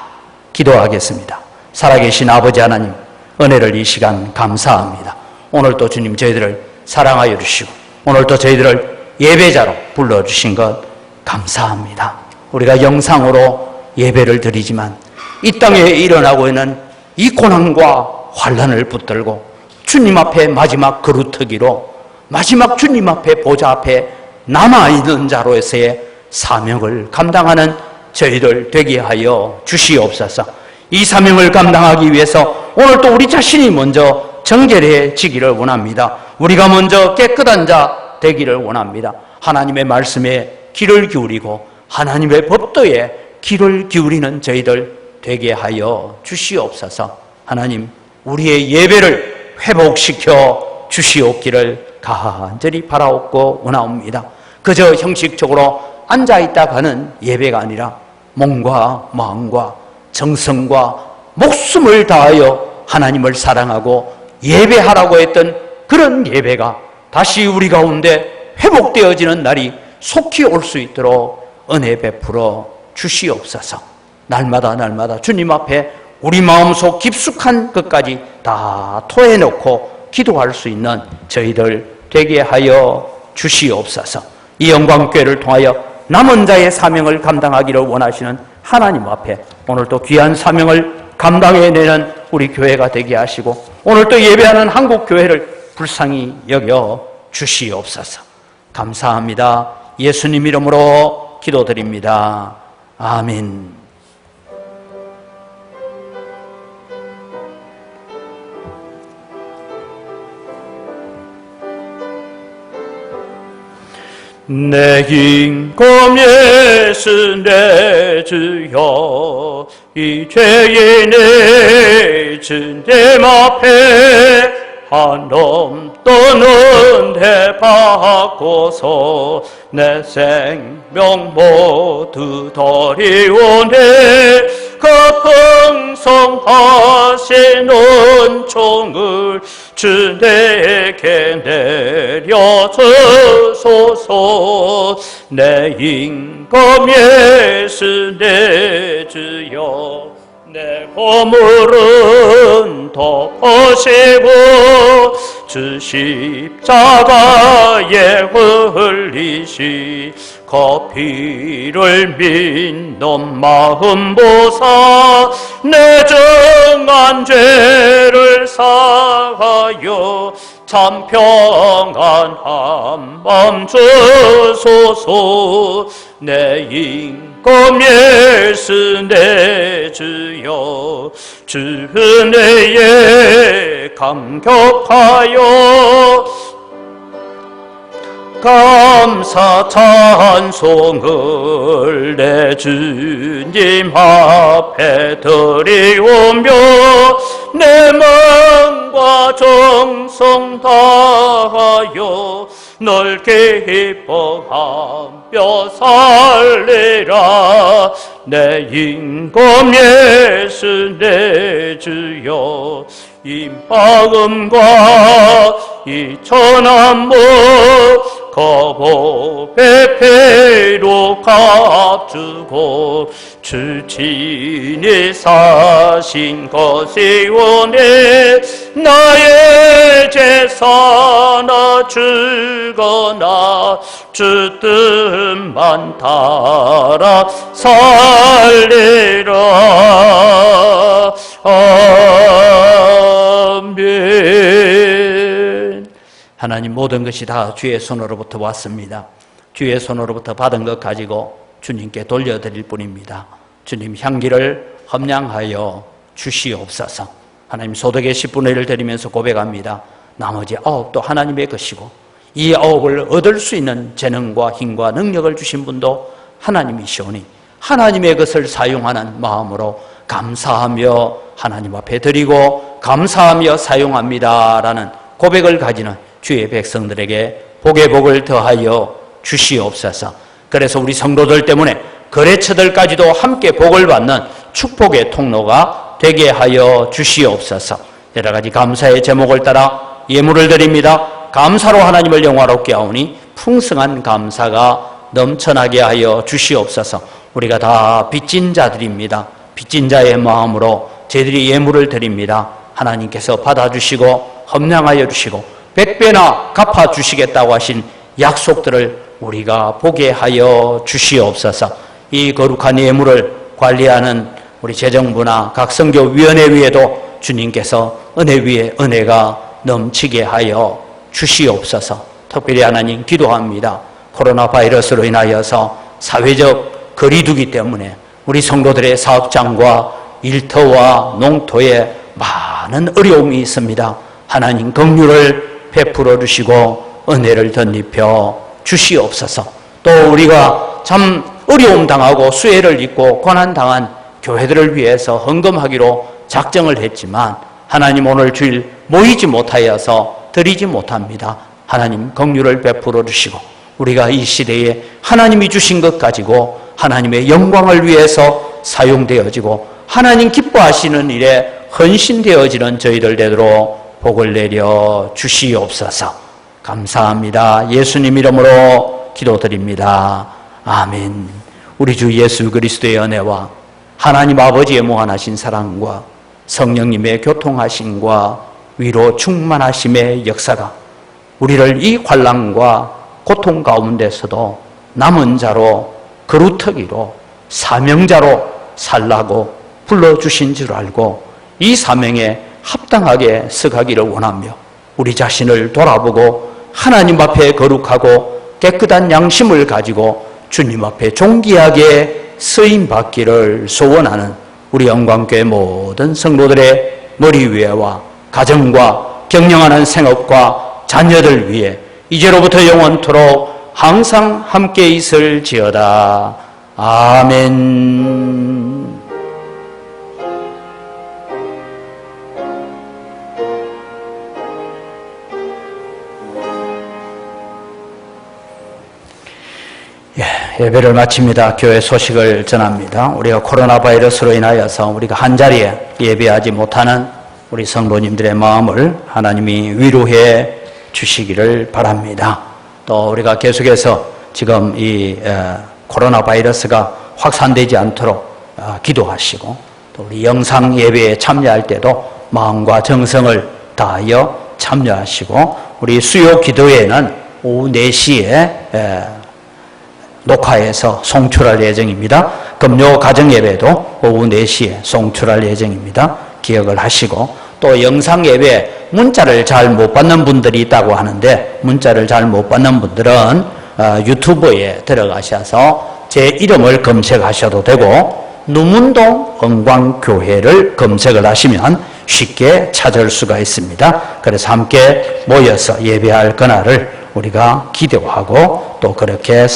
기도하겠습니다. 살아계신 아버지 하나님, 은혜를 이 시간 감사합니다. 오늘도 주님 저희들을 사랑하여 주시고 오늘도 저희들을 예배자로 불러주신 것 감사합니다. 우리가 영상으로 예배를 드리지만 이 땅에 일어나고 있는 이 고난과 환난을 붙들고 주님 앞에 마지막 그루터기로 마지막 주님 앞에 보좌 앞에 남아있는 자로서의 사명을 감당하는 저희들 되게 하여 주시옵소서. 이 사명을 감당하기 위해서 오늘도 우리 자신이 먼저 정결해지기를 원합니다. 우리가 먼저 깨끗한 자 되기를 원합니다. 하나님의 말씀에 귀를 기울이고 하나님의 법도에 귀를 기울이는 저희들 되게 하여 주시옵소서. 하나님, 우리의 예배를 회복시켜 주시옵기를 간절히 바라옵고 원하옵니다. 그저 형식적으로 앉아있다 가는 예배가 아니라 몸과 마음과 정성과 목숨을 다하여 하나님을 사랑하고 예배하라고 했던 그런 예배가 다시 우리 가운데 회복되어지는 날이 속히 올 수 있도록 은혜 베풀어 주시옵소서. 날마다 날마다 주님 앞에 우리 마음속 깊숙한 것까지 다 토해놓고 기도할 수 있는 저희들 되게 하여 주시옵소서. 이 영광교회를 통하여 남은 자의 사명을 감당하기를 원하시는 하나님 앞에 오늘도 귀한 사명을 감당해내는 우리 교회가 되게 하시고 오늘도 예배하는 한국교회를 불쌍히 여겨 주시옵소서. 감사합니다. 예수님 이름으로 기도드립니다. 아멘. 내 인권 예수 내 주여 이 죄인의 진심 앞에 한없 떠는 대받고서 내 생명 모두 드리오네 그 풍성하신 은총을 주 내게 내려주소서. 내 인권 예수 내 주여 내 허물은 덮으시고 주 십자가에 흘리시 그 피를 믿는 마음 보사 내 정한 죄를 사하여 참 평안한 마음 주소서. 내 인권 예수 내 주여 주 은혜에 감격하여 감사 찬송을 내 주님 앞에 드리오며 내 마음과 정성 다하여 널 기뻐하며 살리라. 내 인권 예수 내 주여 이 마음과 이 천한 목 거복의 피로 값주고 주 친히 사신 것이 원해 나의 제사나 주거나 주 뜻만 따라 살리라. 아멘. 하나님, 모든 것이 다 주의 손으로부터 왔습니다. 주의 손으로부터 받은 것 가지고 주님께 돌려드릴 뿐입니다. 주님, 향기를 함량하여 주시옵소서. 하나님, 소득의 10분의 1을 드리면서 고백합니다. 나머지 9도 하나님의 것이고 이 9을 얻을 수 있는 재능과 힘과 능력을 주신 분도 하나님이시오니 하나님의 것을 사용하는 마음으로 감사하며 하나님 앞에 드리고 감사하며 사용합니다라는 고백을 가지는 주의 백성들에게 복의 복을 더하여 주시옵소서. 그래서 우리 성도들 때문에 거래처들까지도 함께 복을 받는 축복의 통로가 되게 하여 주시옵소서. 여러 가지 감사의 제목을 따라 예물을 드립니다. 감사로 하나님을 영화롭게 하오니 풍성한 감사가 넘쳐나게 하여 주시옵소서. 우리가 다 빚진 자들입니다. 빚진 자의 마음으로 저희들이 예물을 드립니다. 하나님께서 받아주시고 함량하여 주시고 100배나 갚아주시겠다고 하신 약속들을 우리가 보게 하여 주시옵소서. 이 거룩한 예물을 관리하는 우리 재정부나 각 선교위원회 위에도 주님께서 은혜 위에 은혜가 넘치게 하여 주시옵소서. 특별히 하나님 기도합니다. 코로나 바이러스로 인하여서 사회적 거리두기 때문에 우리 성도들의 사업장과 일터와 농토에 많은 어려움이 있습니다. 하나님 긍휼을 베풀어 주시고 은혜를 덧입혀 주시옵소서. 또 우리가 참 어려움 당하고 수혜를 입고 고난당한 교회들을 위해서 헌금하기로 작정을 했지만 하나님 오늘 주일 모이지 못하여서 드리지 못합니다. 하나님 긍휼을 베풀어 주시고 우리가 이 시대에 하나님이 주신 것 가지고 하나님의 영광을 위해서 사용되어지고 하나님 기뻐하시는 일에 헌신되어지는 저희들 되도록 복을 내려 주시옵소서. 감사합니다. 예수님 이름으로 기도드립니다. 아멘. 우리 주 예수 그리스도의 은혜와 하나님 아버지의 무한하신 사랑과 성령님의 교통하심과 위로 충만하심의 역사가 우리를 이 환난과 고통 가운데서도 남은 자로 거루터기로 사명자로 살라고 불러주신 줄 알고 이 사명에 합당하게 서가기를 원하며 우리 자신을 돌아보고 하나님 앞에 거룩하고 깨끗한 양심을 가지고 주님 앞에 존귀하게 쓰임받기를 소원하는 우리 영광교회 모든 성도들의 머리 위에와 가정과 경영하는 생업과 자녀들 위해 이제로부터 영원토록 항상 함께 있을지어다. 아멘. 예배를 마칩니다. 교회 소식을 전합니다. 우리가 코로나 바이러스로 인하여서 우리가 한자리에 예배하지 못하는 우리 성도님들의 마음을 하나님이 위로해 주시기를 바랍니다. 또 우리가 계속해서 지금 이 코로나 바이러스가 확산되지 않도록 기도하시고 또 우리 영상 예배에 참여할 때도 마음과 정성을 다하여 참여하시고 우리 수요 기도회는 오후 4시에 녹화해서 송출할 예정입니다. 금요 가정예배도 오후 4시에 송출할 예정입니다. 기억을 하시고 또 영상 예배 문자를 잘 못 받는 분들이 있다고 하는데 문자를 잘 못 받는 분들은 유튜브에 들어가셔서 제 이름을 검색하셔도 되고 누문동 은광교회를 검색을 하시면 쉽게 찾을 수가 있습니다. 그래서 함께 모여서 예배할 그날을 우리가 기대하고 또 그렇게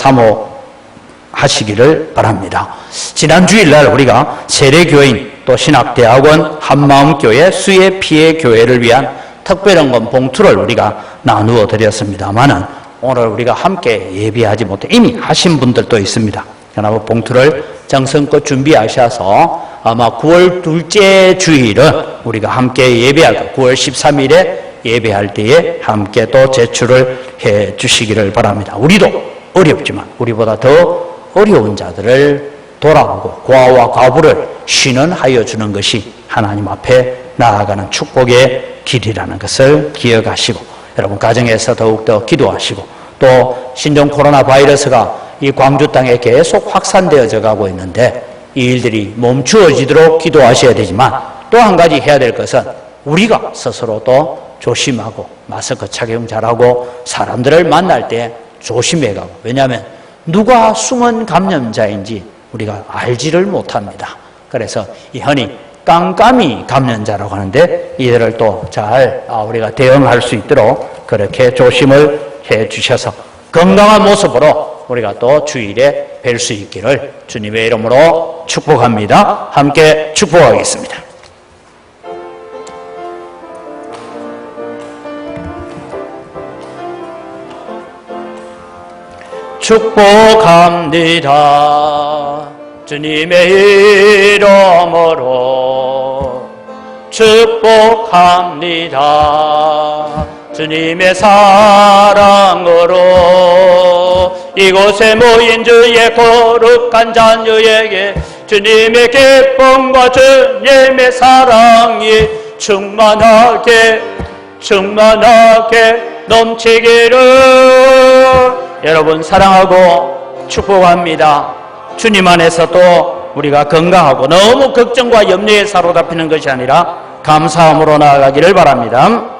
사모하시기를 바랍니다. 지난 주일날 우리가 세례교인 또 신학대학원 한마음교회 수혜피해교회를 위한 특별헌금 봉투를 우리가 나누어 드렸습니다만은 오늘 우리가 함께 예배하지 못해 이미 하신 분들도 있습니다. 그러나 봉투를 정성껏 준비하셔서 아마 9월 둘째 주일은 우리가 함께 예배할 9월 13일에 예배할 때에 함께 또 제출을 해 주시기를 바랍니다. 우리도 어렵지만 우리보다 더 어려운 자들을 돌아보고 고아와 과부를 신원하여 주는 것이 하나님 앞에 나아가는 축복의 길이라는 것을 기억하시고 여러분 가정에서 더욱더 기도하시고 또 신종 코로나 바이러스가 이 광주 땅에 계속 확산되어져 가고 있는데 이 일들이 멈추어지도록 기도하셔야 되지만 또 한 가지 해야 될 것은 우리가 스스로 또 조심하고 마스크 착용 잘하고 사람들을 만날 때 조심해가고 왜냐하면 누가 숨은 감염자인지 우리가 알지를 못합니다. 그래서 이 흔히 깜깜이 감염자라고 하는데 이들을 또 잘 우리가 대응할 수 있도록 그렇게 조심을 해 주셔서 건강한 모습으로 우리가 또 주일에 뵐 수 있기를 주님의 이름으로 축복합니다. 함께 축복하겠습니다. 축복합니다. 주님의 이름으로 축복합니다. 주님의 사랑으로 이곳에 모인 주의 거룩한 자녀에게 주님의 기쁨과 주님의 사랑이 충만하게 충만하게 넘치기를. 여러분 사랑하고 축복합니다. 주님 안에서 또 우리가 건강하고 너무 걱정과 염려에 사로잡히는 것이 아니라 감사함으로 나아가기를 바랍니다.